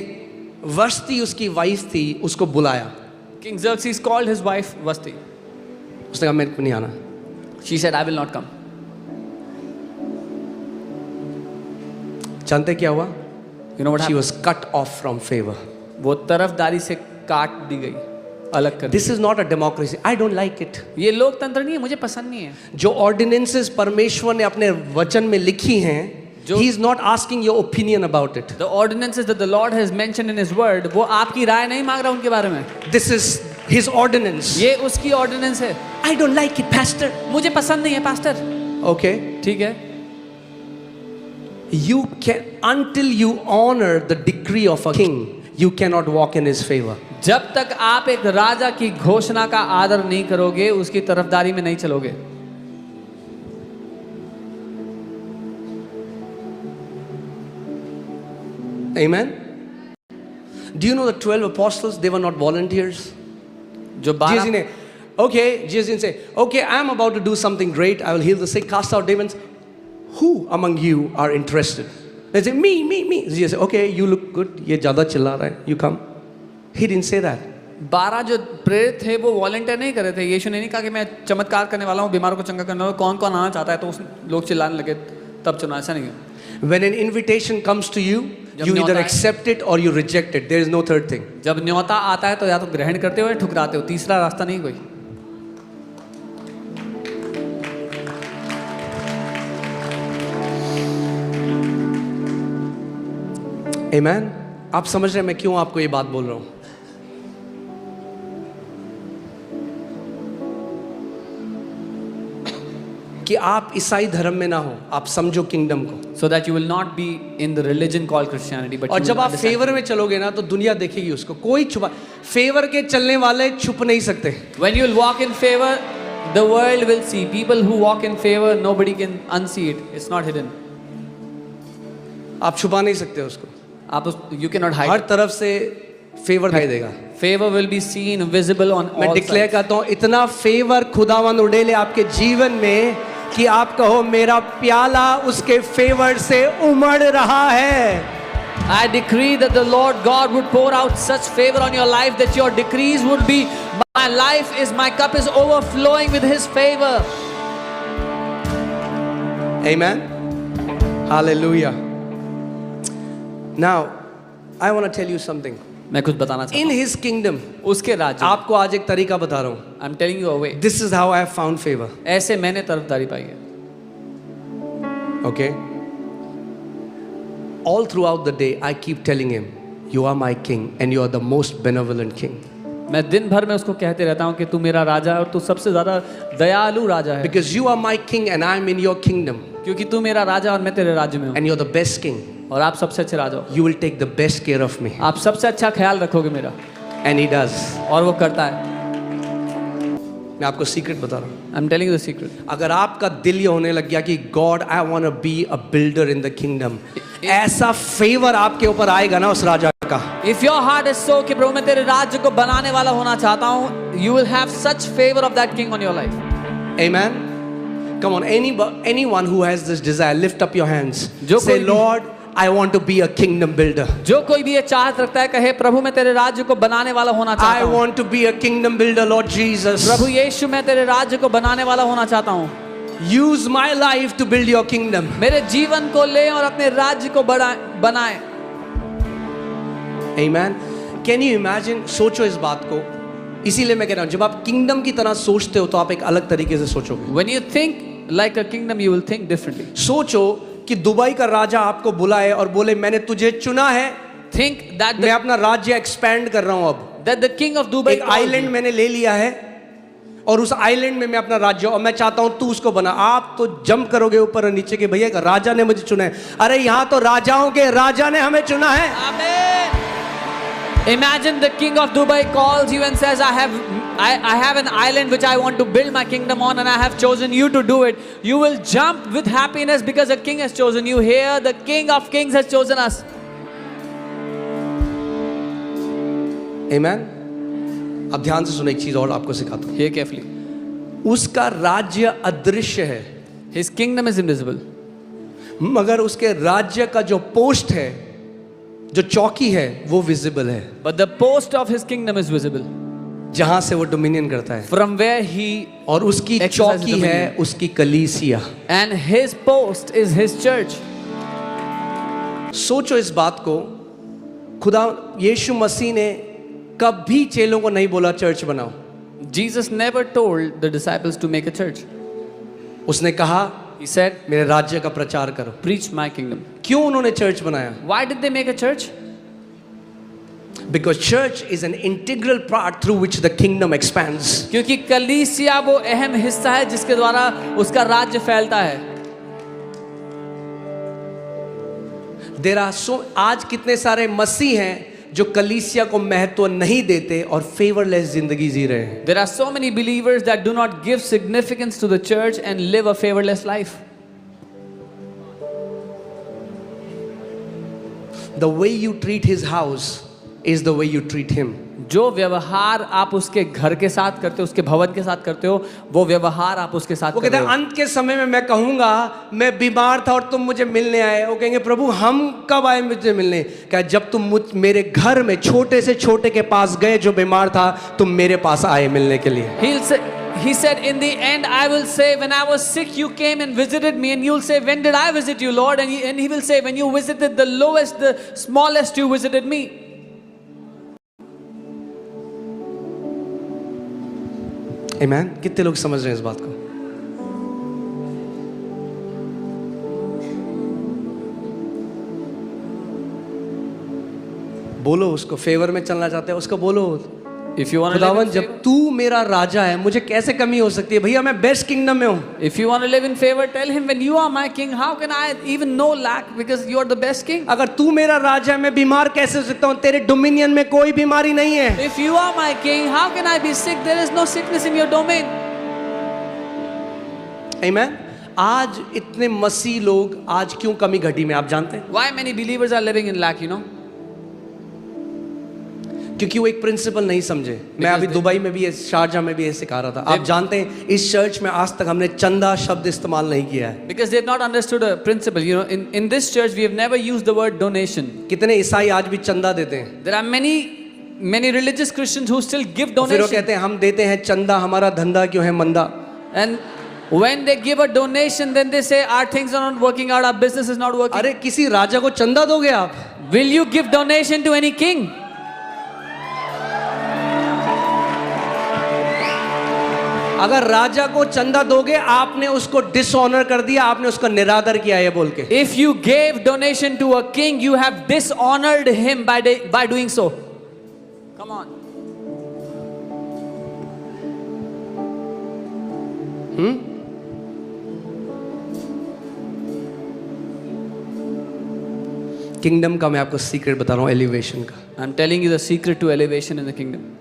वस्ती उसकी वाइफ थी, उसको बुलाया. King Xerxes called his wife Vasti. उसने कहा मेरे को नहीं आना. She said, I will not come. जानते क्या हुआ? You know what She happened? was cut off from favor. वो तरफदारी से काट दी गई, अलग कर दी. This is not a democracy. I don't like it. ये लोकतंत्र नहीं है, मुझे पसंद नहीं है. जो ऑर्डिनेंसेस परमेश्वर ने अपने वचन में लिखी हैं, he is not asking your opinion about it. The ordinances that the Lord has mentioned in His Word, वो आपकी राय नहीं मांग रहा उनके बारे में. This is his ordinance. ये उसकी ऑर्डिनेंस है. I don't like it, pastor. मुझे पसंद नहीं है पास्टर. Okay. ठीक है. You can, until you honor the decree of a king, you cannot walk in his favor. जब तक आप एक राजा की घोषणा का आदर नहीं करोगे, उसकी तरफदारी में नहीं चलोगे. Amen. Do you know the 12 apostles? They were not volunteers. जो Jesus 12 ne, okay, Jesus didn't say, okay, I am about to do something great. I will heal the sick, cast out demons. Who among you are interested? They say, me. Jesus said, okay, you look good. ये ज़्यादा चिल्ला रहा है. You come. He didn't say that. 12 जो प्रेरित थे वो volunteer नहीं कर रहे थे. यीशु ने नहीं कहा कि मैं चमत्कार करने वाला हूँ, बीमारों को चंगा करने वाला हूँ, कौन कौन आना चाहता है, तो उस लोग चिल्लाने लगे तब चुना. ऐसा नहीं है. When an invitation comes to you, you either accept it or you reject it. There is no third thing. जब न्योता आता है तो या तो ग्रहण करते हो या ठुकराते हो. तीसरा रास्ता नहीं कोई. Amen. आप समझ रहे हैं मैं क्यों आपको ये बात बोल रहा हूँ? कि आप ईसाई धर्म में ना हो, आप समझो किंगडम को. So that you will not be in the religion called Christianity, but और you जब will आप understand. फेवर में चलोगे ना तो दुनिया देखेगी उसको. कोई छुपा, फेवर के चलने वाले छुप नहीं सकते. When you will walk in favor, the world will see. People who walk in favor, nobody can unsee it. It's not hidden. आप छुपा नहीं सकते उसको. You cannot hide. हर तरफ से फेवर दिखाई देगा. Favor will be seen, visible on मैं all डिक्लेयर sides. करता हूँ, इतना फेवर खुदावंद उड़ेले आपके जीवन में कि आप कहो मेरा प्याला उसके फेवर से उमड़ रहा है. I decree that the Lord God would pour out such favor on your life that your decrees would be, my cup is overflowing with His favor. Amen. Hallelujah. Now, I want to tell you something. मैं कुछ बताना चाहता In His kingdom, हूँ. उसके राज्य. आपको आज एक तरीका बता रहा हूँ. I'm telling you a way. This is how I have found favor. ऐसे मैंने तरफदारी पाई है. Okay? All throughout the day, I keep telling him, you are my king and you are the most benevolent king. मैं दिन भर में उसको कहते रहता हूँ कि तू मेरा राजा है और तू सबसे ज़्यादा दयालु राजा है. Because you are my king and I am in your kingdom. क्योंकि तू मेरा राजा और मैं तेरे राज्य में हूँ. And you're the best king. और आप सबसे अच्छे राजा हो. You will take the best care of me. आप सबसे अच्छा ख्याल रखोगे मेरा. And he does. और वो करता है. मैं आपको सीक्रेट बता रहा हूँ. I'm telling you the secret. अगर आपका दिल ये होने लग गया कि God, I want to be a builder in the kingdom. ऐसा फेवर आपके ऊपर आएगा ना उस राजा का। If your heart is so कि प्रभु मैं तेरे राज्य को बनाने वाला होना चाहता हूँ, you will have such favor of that king on your life. Amen. Come on, anyone who has this desire, lift up your hands. जो Say, कोई भी- Lord, I want to be a kingdom builder. जो कोई भी ये चाहत रखता है कहे प्रभु मैं तेरे राज्य को बनाने वाला होना चाहता I हूँ। want to be a kingdom builder, Lord Jesus. प्रभु यीशु मैं तेरे राज्य को बनाने वाला होना चाहता हूँ। Use my life to build your kingdom. मेरे जीवन को ले और अपने राज्य को बनाए। Amen. Can you imagine? सोचो इस बात को। इसीलिए मैं कह रहा हूँ, जब आप किंगडम की तरह सोचते हो तो आप एक अलग तरीके से सोचोगे। When you think like a kingdom, you will think differently. सोचो कि दुबई का राजा आपको बुलाए और बोले मैंने तुझे चुना है, Think that मैं अपना राज्य एक्सपैंड कर रहा हूँ अब। the king of Dubai एक आइलैंड मैंने ले लिया है और उस आइलैंड में मैं अपना राज्य, और मैं चाहता हूं तू उसको बना। आप तो जंप करोगे ऊपर और नीचे के, भैया राजा ने मुझे चुना है। अरे यहां तो राजाओं के राजा ने हमें चुना है। Amen. Imagine the king of Dubai calls you and says, I have an island which I want to build my kingdom on and I have chosen you to do it. You will jump with happiness because the king has chosen you. Here the king of kings has chosen us. Amen. अब ध्यान से सुनो, एक चीज और आपको सिखाता हूं। Hear carefully. उसका राज्य अदृश्य है, His kingdom is invisible. मगर उसके राज्य का जो पोस्ट है, जो चौकी है, वो विजिबल है, But the post of his kingdom is visible. जहां से वो डोमिनियन करता है। From where he और उसकी exercises चौकी है dominion. उसकी कलीसिया। And his post is his church. सोचो इस बात को, खुदा यीशु मसीह ने कभी चेलों को नहीं बोला चर्च बनाओ। Jesus never told the disciples to make a church. उसने कहा He said, मेरे राज्य का प्रचार करो। preach my kingdom. क्यों उन्होंने चर्च बनाया? Why did they make a church? Because church is an integral part through which the kingdom expands. क्योंकि कलीसिया वो अहम हिस्सा है जिसके द्वारा उसका राज्य फैलता है। There are so, आज कितने सारे मसीह हैं जो कलीसिया को महत्व नहीं देते और फेवरलेस जिंदगी जी रहे हैं। There are so many believers that do not give significance to the church and live a favorless life. The way you treat his house is the way you treat him. जो व्यवहार आप उसके घर के साथ करते हो, उसके भवन के साथ करते हो, वो व्यवहार आप उसके साथ वो कर कहते रहे हैं हो। अंत के समय में मैं कहूंगा मैं बीमार था और तुम मुझे मिलने आए। वो कहेंगे प्रभु हम कब आए मुझे मिलने? क्या जब तुम मेरे घर में छोटे से छोटे के पास गए जो बीमार था, तुम मेरे पास आए मिलने के लिए। He said, in the end, I will say, when I was sick, you came and visited me. And you'll say, when did I visit you, Lord? And he will say, when you visited the lowest, the smallest, you visited me. Amen. कितने लोग समझ रहे हैं इस बात को? बोलो उसको, फेवर में चलना चाहते हैं उसको बोलो, If you want to खुदावन live in जब favor, तू मेरा राजा है मुझे कैसे कमी हो सकती है? भैया मैं बेस्ट किंगडम में हूँ। if you want to live in favor, tell him, when you are my king, how can I even know lack? Because you are the best king. अगर तू मेरा राजा है मैं बीमार कैसे हो सकता हूँ? तेरे डोमिनियन में कोई बीमारी नहीं है। If you are my king, how can I be sick? There is no sickness in your domain. Amen. आज इतने मसीह लोग आज क्यों कमी घटी में आप जानते हैं? Why many believers are living in lack, you know? क्योंकि वो एक प्रिंसिपल नहीं समझे। मैं अभी दुबई में भी, शारजा में भी ऐसे सिखा रहा था। आप जानते हैं इस चर्च में आज तक हमने चंदा शब्द इस्तेमाल नहीं किया है। Because they have not understood a principle. You know, in this church, we have never used the word donation. कितने ईसाई आज भी चंदा देते हैं? There are many religious Christians who still give फिर वो donation. कहते हैं हम देते हैं चंदा, हमारा धंधा क्यों है मंदा? And when they give a donation, then they say our things are not working out, our business is not working. अरे किसी राजा को चंदा दोगे आप? Will you give donation to any king? अगर राजा को चंदा दोगे आपने उसको डिसऑनर कर दिया, आपने उसका निरादर किया ये बोल के। If you gave donation to a king, you have dishonored him by doing so. Come on. Kingdom का मैं आपको सीक्रेट बता रहा हूँ, एलिवेशन का। I'm telling you the secret to elevation in the kingdom.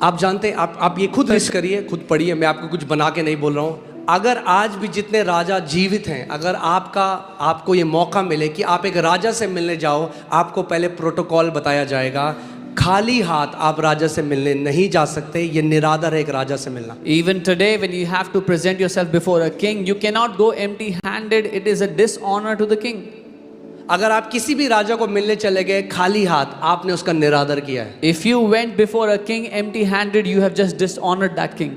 आप जानते हैं, आप ये खुद रिस्क करिए, खुद पढ़िए, मैं आपको कुछ बना के नहीं बोल रहा हूँ। अगर आज भी जितने राजा जीवित हैं, अगर आपको ये मौका मिले कि आप एक राजा से मिलने जाओ, आपको पहले प्रोटोकॉल बताया जाएगा। खाली हाथ आप राजा से मिलने नहीं जा सकते, ये निरादर है एक राजा से मिलना। Even today, when you have to present yourself before a king, you cannot go empty-handed. It is a dishonor to the king. अगर आप किसी भी राजा को मिलने चले गए खाली हाथ, आपने उसका निरादर किया है। If you went before a king empty-handed, you have just dishonored that king.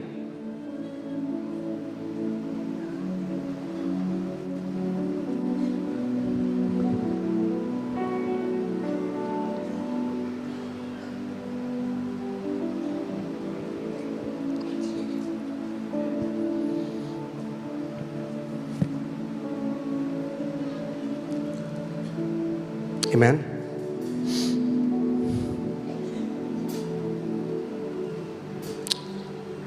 Amen.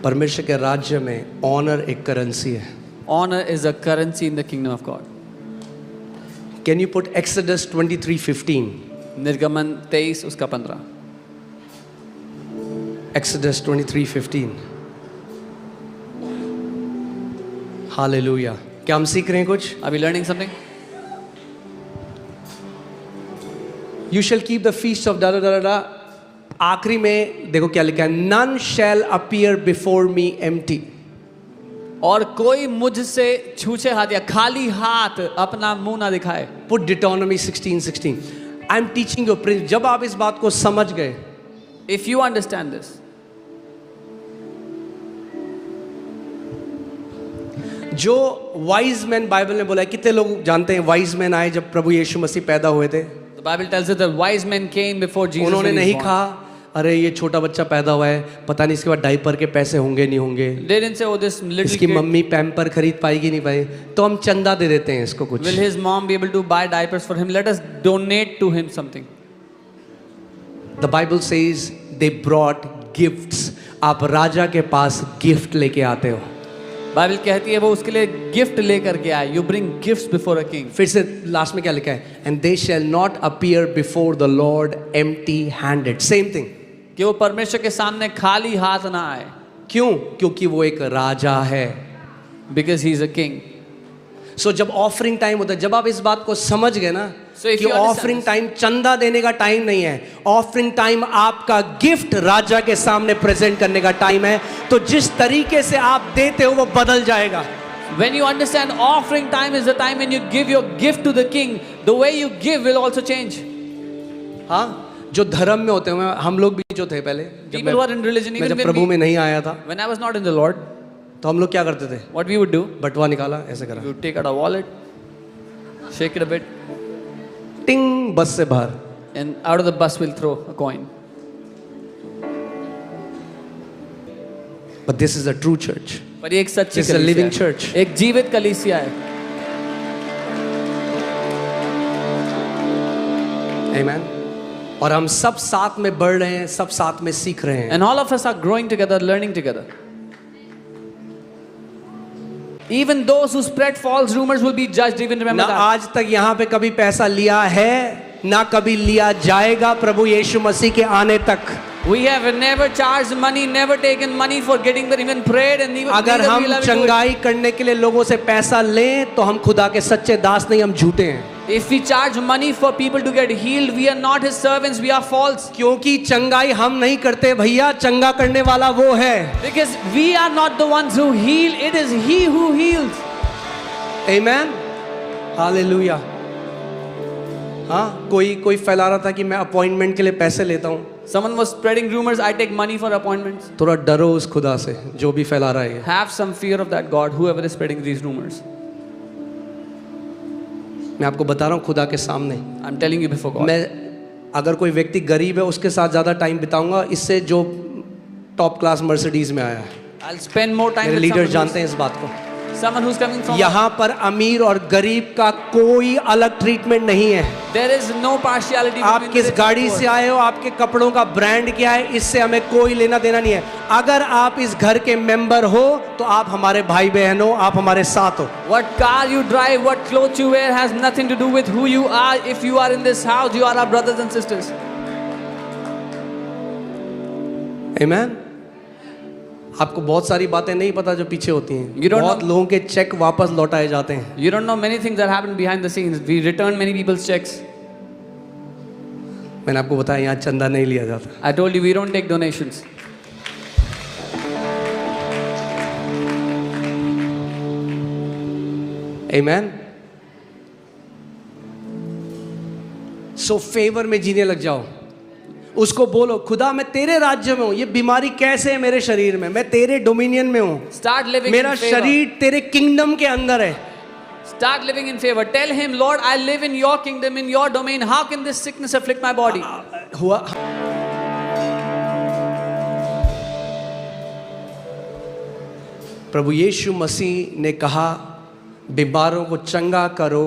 परमेश्वर के राज्य में ऑनर एक करेंसी है। Honor is a currency in the kingdom of God. Can you put Exodus 23:15? निर्गमन 23 उसका 15. Exodus 23:15. Hallelujah. क्या हम सीख रहे हैं कुछ? Are we learning something? You shall keep the feast of da da da da. आखिरी में देखो क्या लिखा है, none shall appear before me empty. और कोई मुझसे छूछे हाथ या खाली हाथ अपना मुंह ना दिखाए. Put Deuteronomy 16:16. I'm teaching you principle. जब आप इस बात को समझ गए, If you understand this, जो वाइज मैन बाइबल ने बोला है, कितने लोग जानते हैं वाइज मैन आए जब प्रभु यीशु मसीह पैदा हुए थे? the Bible tells us that wise men came before Jesus. उन्होंने when he नहीं was born. कहा अरे ये छोटा बच्चा पैदा हुआ है, पता नहीं इसके बाद डायपर के पैसे होंगे नहीं होंगे, They didn't say, oh, this little इसकी kid, मम्मी पैम्पर खरीद पाएगी नहीं पाएगी, तो हम चंदा दे देते हैं इसको कुछ। will his mom be able to buy diapers for him? Let us donate to him something. The Bible says they brought gifts. आप राजा के पास गिफ्ट लेके आते हो। बाइबल कहती है वो उसके लिए गिफ्ट लेकर के आए. You bring gifts before a king. फिर से लास्ट में क्या लिखा है? And they shall not appear before the Lord empty-handed. Same thing. कि वो परमेश्वर के सामने खाली हाथ ना आए. क्यों? क्योंकि वो एक राजा है। Because he is a king. सो जब ऑफरिंग टाइम होता है, जब आप इस बात को समझ गए ना So if कि you understand offering this- time चंदा देने का टाइम नहीं है, ऑफरिंग टाइम आपका गिफ्ट राजा के सामने प्रेजेंट करने का टाइम है, तो जिस तरीके से आप देते हो वो बदल जाएगा। When you understand offering time is the time when you give your gift to the king, the way you give will also change. हाँ, जो धर्म में होते हैं, हम लोग भी जो थे पहले, जब People who are in religion, मैं even जब when प्रभु में नहीं आया था, when I was not in the Lord, तो हम लोग क्या करते थे? what we would do, बटवा निकाला, ऐसे करा, we would take out a wallet, shake it a bit, टिंग, बस से बाहर। and out of the bus we'll throw a coin. But this is a true church. पर ये एक सच्ची This is a कलीसिया living है. church. एक जीवित कलीसिया है. Amen. और हम सब साथ में बढ़ रहे हैं, सब साथ में सीख रहे हैं। And all of us are growing together, learning together. Even those who spread false rumors will be judged. Even remember ना that. आज तक यहाँ पे कभी पैसा लिया है, ना कभी लिया जाएगा प्रभु यीशु मसीह के आने तक। We have never charged money, never taken money for getting there, even prayed and even. अगर neither हम will I do it. चंगाई करने के लिए लोगों से पैसा लें तो हम खुदा के सच्चे दास नहीं, हम झूठे हैं। If we charge money for people to get healed, we are not his servants, we are false. क्योंकि चंगाई हम नहीं करते भैया, चंगा करने वाला वो है। Because we are not the ones who heal, it is he who heals. Amen, hallelujah. हाँ, कोई फैला रहा था कि मैं अपॉइंटमेंट के लिए पैसे लेता हूँ। Someone was spreading rumors, I take money for appointments. थोड़ा डरो उस खुदा से जो भी फैला रहा है ये। Have some fear of that God, whoever is spreading these rumors. मैं आपको बता रहा हूँ खुदा के सामने, I'm telling you before God. मैं अगर कोई व्यक्ति गरीब है उसके साथ ज़्यादा टाइम बिताऊंगा इससे जो टॉप क्लास मर्सिडीज में आया है। I'll spend more time मेरे with लीडर someone जानते हैं इस बात को। someone who's coming from. यहाँ पर अमीर और गरीब का कोई अलग ट्रीटमेंट नहीं है। There is no partiality. आप between किस rich and गाड़ी poor. से आए हो, आपके कपड़ों का ब्रांड क्या है, इससे हमें कोई लेना देना नहीं है। अगर आप इस घर के मेंबर हो तो आप हमारे भाई बहन हो, आप हमारे साथ हो। What car you drive, what clothes you wear has nothing to do with who you are. If you are in this house, you are our brothers and sisters. आमेन। आपको बहुत सारी बातें नहीं पता जो पीछे होती हैं। You don't बहुत know- लोगों के चेक वापस लौटाए जाते हैं। You don't know many things that happen behind the scenes. We return many people's checks. मैंने आपको बताया यहाँ चंदा नहीं लिया जाता। I told you we don't take donations. Amen. So favour में जीने लग जाओ। उसको बोलो, खुदा मैं तेरे राज्य में हूं, ये बीमारी कैसे है मेरे शरीर में, मैं तेरे डोमिनियन में हूं, Start living मेरा in favor. शरीर तेरे किंगडम के अंदर है। Start living in favor. Tell him, Lord, I live in your kingdom, in your domain. How can this sickness afflict my body? हुआ प्रभु यीशु मसीह ने कहा, बीमारों को चंगा करो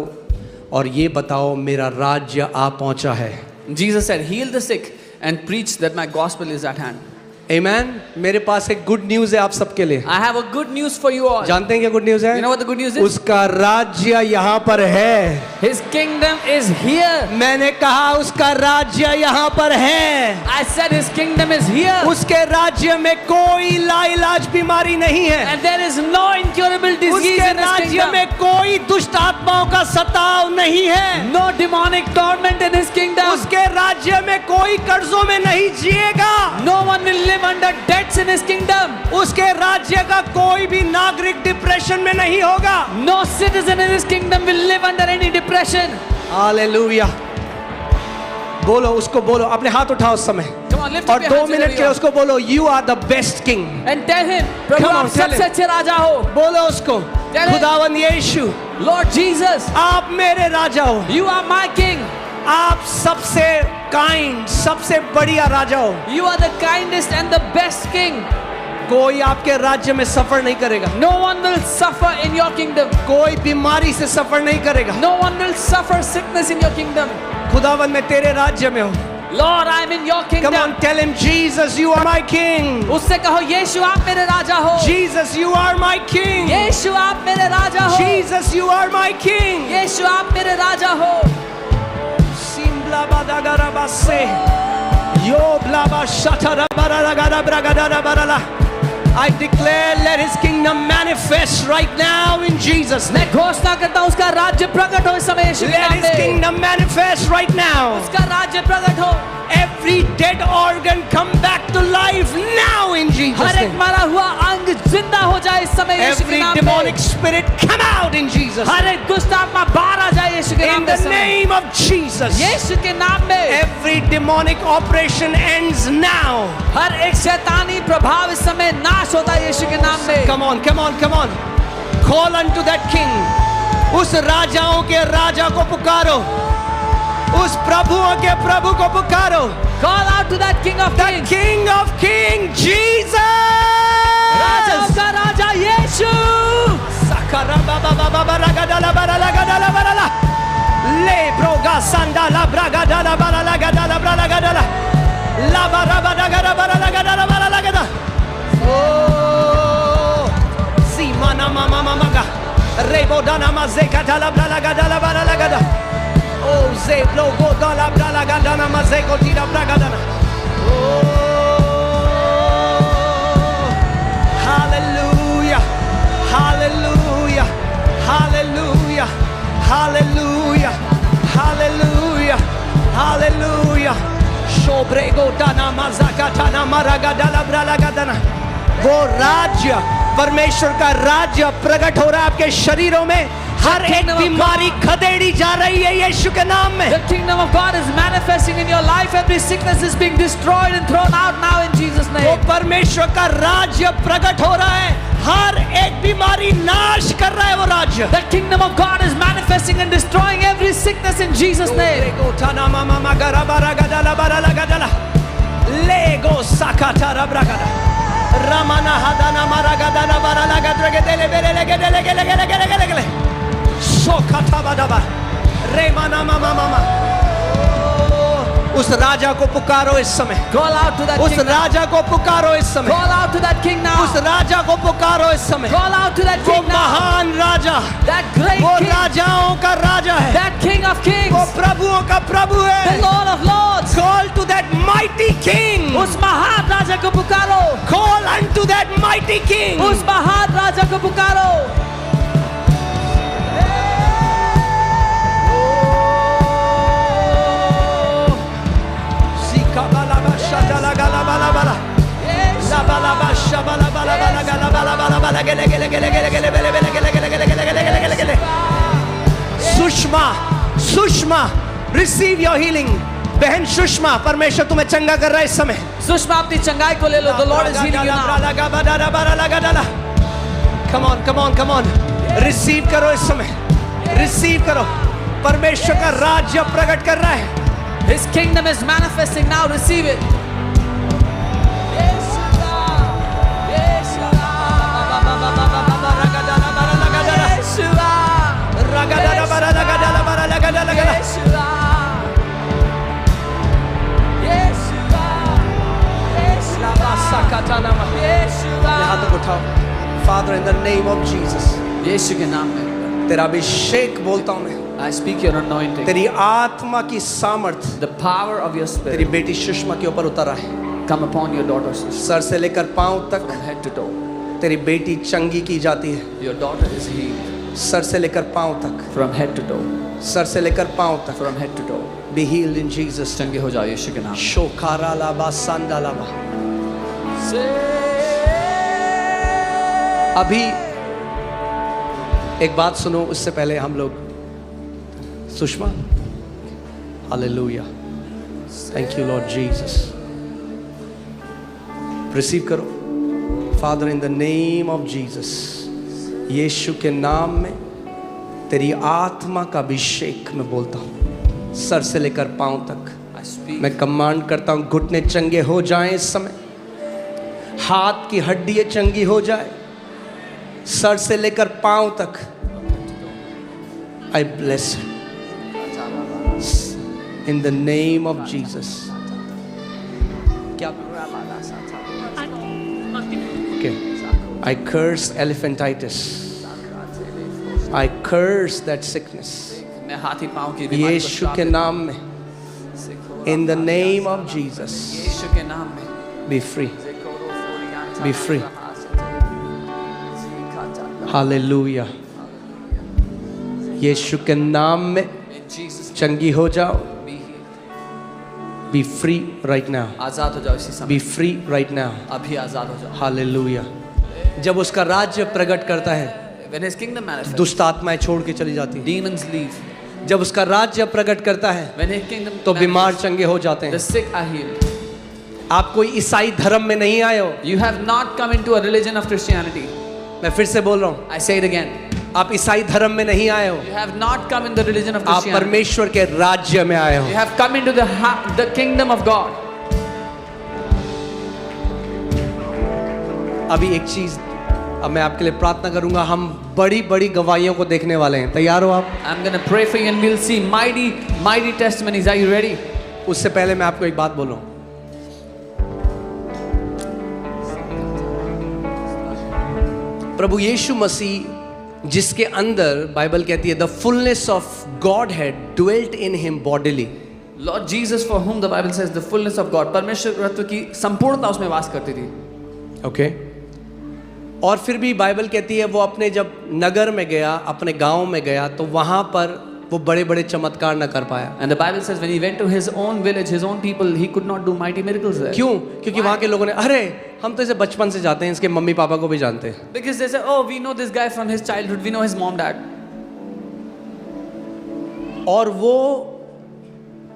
और ये बताओ मेरा राज्य आ पहुंचा है। Jesus said, heal the sick and preach that my gospel is at hand. आमेन। मेरे पास एक गुड न्यूज़ है आप सबके लिए। I have a good news for you all. जानते हैं क्या गुड न्यूज़ है? You know what the good news is? उसका राज्य यहाँ पर है। His kingdom is here. मैंने कहा उसका राज्य यहाँ पर है। I said his kingdom is here. उसके राज्य में कोई लाइलाज बीमारी नहीं है। And there is no incurable disease उसके in his राज्य kingdom. में कोई दुष्ट आत्माओं का सताव नहीं है। No demonic torment in his kingdom. उसके राज्य में कोई कर्जों में नहीं जिएगा। No one will live under debts in his kingdom. उसके राज्य का कोई भी नागरिक डिप्रेशन में नहीं होगा। No citizen in his kingdom will live under any depression. Hallelujah. बोलो, उसको बोलो, अपने हाथ उठाओ उस समय Come on, lift और up your 2 hands minute wherever के you are. उसको बोलो, you are the best king. And tell him, प्रभु Come on, आप tell सबसे him. अच्छे राजा हो. बोलो उसको, Tell him. खुदावन यीशु Lord Jesus, आप मेरे राजा हो। you are my king. आप सबसे काइंड, सबसे बढ़िया राजा हो। You are the kindest and the best king. कोई आपके राज्य में सफर नहीं करेगा। No one will suffer in your kingdom. कोई बीमारी से सफर नहीं करेगा। No one will suffer sickness in your kingdom. खुदावन मैं तेरे राज्य में हूँ। Lord, I am in your Come kingdom. on, tell him, Jesus, you are my king. उससे कहो, यीशु आप मेरे राजा हो. Jesus, you are my king. यीशु आप मेरे राजा हो. Jesus, you are my king. यीशु आप मेरे राजा हो. Simbla badagara basse. Yo blaba shatara baragara bragadara barala. I declare, let his kingdom manifest right now in Jesus' name. मैं घोषणा करता हूँ उसका राज्य प्रकट हो इस समय यीशु के Let नाम his में. kingdom manifest right now. उसका राज्य प्रकट हो. Every dead organ come back to life now in Jesus' हर एक name. मरा हुआ अंग जिंदा हो जाए इस समय यीशु के Every नाम demonic में. spirit come out in Jesus' her name. एक दुष्ट आत्मा बाहर आ जाए यीशु के नाम In में. the name of Jesus. यीशु के नाम में. Every demonic operation ends now. हर एक शैतानी प्रभाव इस समय नाश होता है यीशु के नाम में. Come on, come on, come on. Call unto that king. उस राजाओं के राजा को पुकारो. उस प्रभुओं के प्रभु को पुकारो. Call out to that King of The Kings. King of Kings, Jesus. राजाओं का राजा यीशु. Sakara baba baba baragadala baralagadala barala. Le broga sandala bragadala baralagadala baralagadala. La barabadagara baralagadala baralagada. Oh, Simana mama mamaga. Rebodana mazekatala baralagadala baralagada. Oh, zeblo godala baralagadana mazeko tira bragadana. Oh, hallelujah, hallelujah, hallelujah, hallelujah, hallelujah, hallelujah. Shobrego dana mazakatana maragadala bralagadana. वो राज्य, परमेश्वर का राज्य प्रकट हो रहा है आपके शरीरों में. हर एक बीमारी खदेड़ी जा रही है यीशु के नाम में. The kingdom of God is manifesting in your life. Every sickness is being destroyed and thrown out now in Jesus' वो name. परमेश्वर का राज्य प्रकट हो रहा है. हर एक बीमारी नाश कर रहा है वो राज्य. The kingdom of God is manifesting and destroying every sickness in Jesus' name. Lego sakatara bragada. Ramana hadana maragadana baralagadregedele berelegedele. Sokatabadaba. Remana mama mama. उस राजा को पुकारो इस समय. Call out to that उस king now. राजा को पुकारो इस समय. Call out to that king उस now. राजा को पुकारो इस समय. Call out to that वो king now. महान राजा, That great वो king. राजाओं का राजा है. That king of kings. वो प्रभुओं का प्रभु The है. Lord of lords. Call to that mighty king. उस महान राजा को पुकारो, Call unto that mighty king. उस महान राजा को पुकारो। Zika bala basha dala gala bala bala. La bala basha bala bala bala gala bala bala bala gele gele gele gele gele gele gele gele gele gele gele gele gele gele. Sushma receive your healing. बहन सुषमा, परमेश्वर तुम्हें चंगा कर रहा है इस समय। सुषमा अपनी चंगाई को ले लो। The Lord is healing you now. Come on, receive करो इस समय, रिसीव करो। परमेश्वर का राज्य प्रकट कर रहा है। His kingdom is manifesting now. Receive it. हाथ उठाओ। Father, in the name of Jesus, यीशु के नाम में तेरा अभिषेक बोलता हूँ मैं। I speak your anointing. तेरी आत्मा की सामर्थ The power of your तेरी spirit बेटी सुषमा के ऊपर उतरा है। come upon your daughter Sushma, sir से लेकर पांव तक from head to toe. तेरी बेटी चंगी की जाती है। Your daughter is healed sir से लेकर पांव तक, from head to toe. Sir से लेकर पांव तक। From head to toe. Be healed in Jesus' name. चंगे हो जाओ यीशु के नाम में। शोकारा लाबा सांदा लाबा। अभी एक बात सुनो, उससे पहले हम लोग Sushma, hallelujah, thank you Lord Jesus. Receive करो। Father, in the name of Jesus, Yeshu के नाम में तेरी आत्मा का अभिषेक मैं बोलता हूँ, सर से लेकर पांव तक I speak. मैं कमांड करता हूँ, घुटने चंगे हो जाएं इस समय, हाथ की हड्डियां चंगी हो जाए, सर से लेकर पांव तक। I bless in the name of Jesus. क्या okay, I curse elephantiasis, I curse that sickness मैं हाथी पांव की बीमारी को यीशु श्राप के देता नाम में, in the name of Jesus. हूं। यीशु के नाम में be free, be free. Hallelujah. Yeshu के नाम में In Jesus' name, चंगी हो जाओ। be healed. Be free right now, आजाद हो जाओ इसी समय। Be free right now. अभी आजाद हो जाओ। हालेलुया। जब उसका राज्य प्रकट करता है, When his kingdom manifests, दुष्ट आत्माएं छोड़ के चली जाती हैं। demons leave. जब उसका राज्य प्रकट करता है, When his kingdom तो बीमार manifests, चंगे हो जाते the हैं। sick are healed. आप कोई ईसाई धर्म में नहीं आए हो। You have not come into a religion of Christianity. मैं फिर से बोल रहा हूँ, I say it again. आप ईसाई धर्म में नहीं आए हो, You have not come in the religion of आप Christianity. परमेश्वर के राज्य में आए हो। You have come into the kingdom of God. अभी एक चीज, अब मैं आपके लिए प्रार्थना करूंगा। हम बड़ी बड़ी गवाहियों को देखने वाले हैं। तैयार हो आप? I'm going to pray for you and we'll see mighty testimonies. Are you ready? उससे पहले मैं आपको एक बात बोलूं। प्रभु यीशु मसीह जिसके अंदर बाइबल कहती है the fullness of God had dwelt in him bodily. Lord Jesus, for whom the Bible says the fullness of God, परमेश्वर की संपूर्णता उसमें वास करती थी। ओके और फिर भी बाइबल कहती है वो अपने जब नगर में गया, अपने गांव में गया, तो वहां पर वो बड़े बड़े चमत्कार न कर पाया। And the Bible says when he went to his own village, his own people, he could not do mighty miracles there. क्यों? क्योंकि वहां के लोगों ने, अरे हम तो इसे बचपन से जाते हैं, इसके मम्मी पापा को भी जानते हैं। Because they say, oh, we know this guy from his childhood, we know his mom, dad. और वो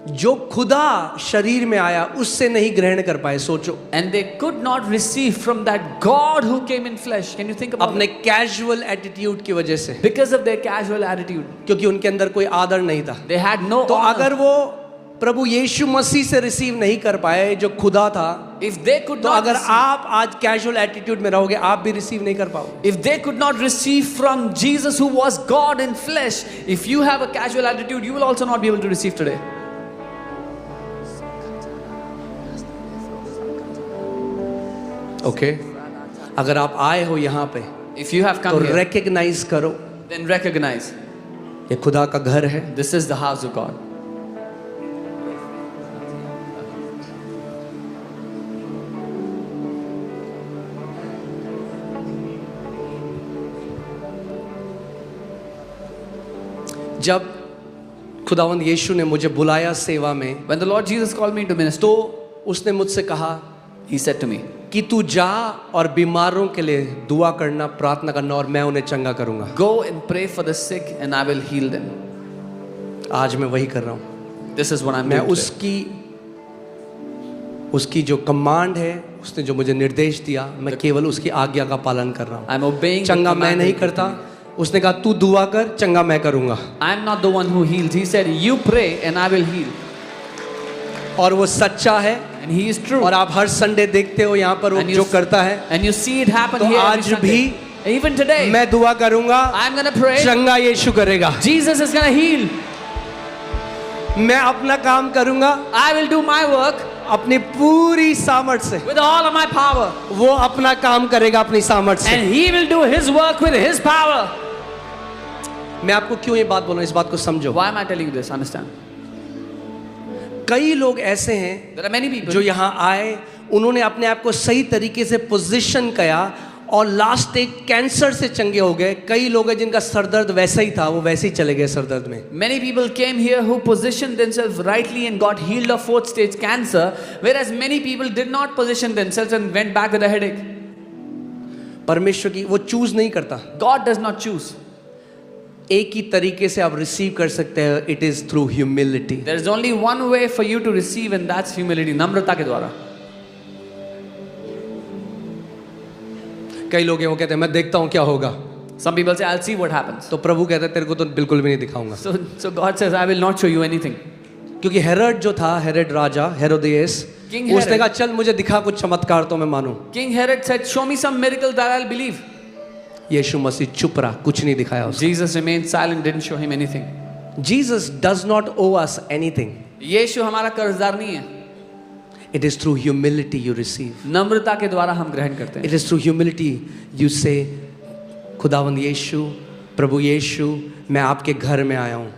जो खुदा शरीर में आया उससे नहीं ग्रहण कर पाए। सोचो, And they could not receive from that God who came in flesh. Can you think about अपने it? कैजुअल एटीट्यूड की वजह से, Because of their casual attitude. क्योंकि उनके अंदर कोई आदर नहीं था। They had no तो honor. अगर वो प्रभु यीशु मसीह से रिसीव नहीं कर पाए जो खुदा था, If they could तो not अगर receive, आप आज कैजुअल एटीट्यूड में रहोगे, आप भी रिसीव नहीं कर पाओगे। if they could not receive from Jesus who was God in flesh, if you have a casual attitude, you will also not be able to receive today. Okay अगर आप आए हो यहाँ पे, If you have तो come here, recognise करो then recognize ये खुदा का घर है। this is the house of God. जब खुदावंद यीशु ने मुझे बुलाया सेवा में, When the Lord Jesus called me to minister, तो उसने मुझसे कहा He said to me, कि तू जा और बीमारों के लिए दुआ करना, प्रार्थना करना, और मैं उन्हें चंगा करूंगा। go and pray for the sick and I will heal them. आज मैं वही कर रहा हूँ। This is what I'm मैं doing today. उसकी जो कमांड है, उसने जो मुझे निर्देश दिया, मैं केवल उसकी आज्ञा का पालन कर रहा हूँ। I'm obeying the चंगा मैं command नहीं that he करता, gave me. उसने कहा तू दुआ कर, चंगा मैं करूंगा। I'm not the one who heals. He said, you pray and I will heal. और वो सच्चा है, And He is true. और आप हर संडे देखते हो यहाँ पर वो And you जो s- करता है। And you see it happen तो here every आज Sunday. भी Even today, मैं दुआ करूंगा, I'm gonna pray. चंगा यीशु करेगा। Jesus is gonna heal. मैं अपना काम करूंगा I will do my work अपनी पूरी सामर्थ्य से, with all of my power. वो अपना काम करेगा अपनी सामर्थ्य से। And He will do His work with His power. मैं आपको क्यों ये बात बोल रहा हूँ, इस बात को समझो। Why am I telling you this? Understand? कई लोग ऐसे हैं There are many people जो यहाँ आए, उन्होंने अपने आप को सही तरीके से पोजीशन किया और लास्ट एक कैंसर से चंगे हो गए। कई लोग हैं जिनका सरदर्द वैसा ही था, वो वैसे ही चले गए सरदर्द में। Many people came here who positioned themselves rightly and got healed of 4th stage cancer, whereas many people did not position themselves and went back with a headache. परमेश्वर की वो चूज नहीं करता। God does not choose. एक ही तरीके से आप receive कर सकते हैं, it is through humility. There is only one way for you to receive, and that's humility. नम्रता के द्वारा। कई लोग हैं वो कहते हैं मैं देखता हूँ क्या होगा, Some people say, I'll see what happens. तो प्रभु कहता है तेरे को तो बिल्कुल भी नहीं दिखाऊंगा। So God says, I will not show you anything. क्योंकि हेरोड जो था, हेरोड राजा, हेरोदेस, King उसने Herod. कहा चल मुझे दिखा कुछ चमत्कार तो मैं मानूं। King Herod said, show me some miracle that I'll believe. यीशु मसीह चुप रहा, कुछ नहीं दिखाया उसने। Jesus remained silent, didn't show him anything. Jesus does not owe us anything. यीशु हमारा कर्जदार नहीं है। It is through humility you receive. नम्रता के द्वारा हम ग्रहण करते हैं। It is through humility you say खुदावंद यीशु, प्रभु यीशु, मैं आपके घर में आया हूँ।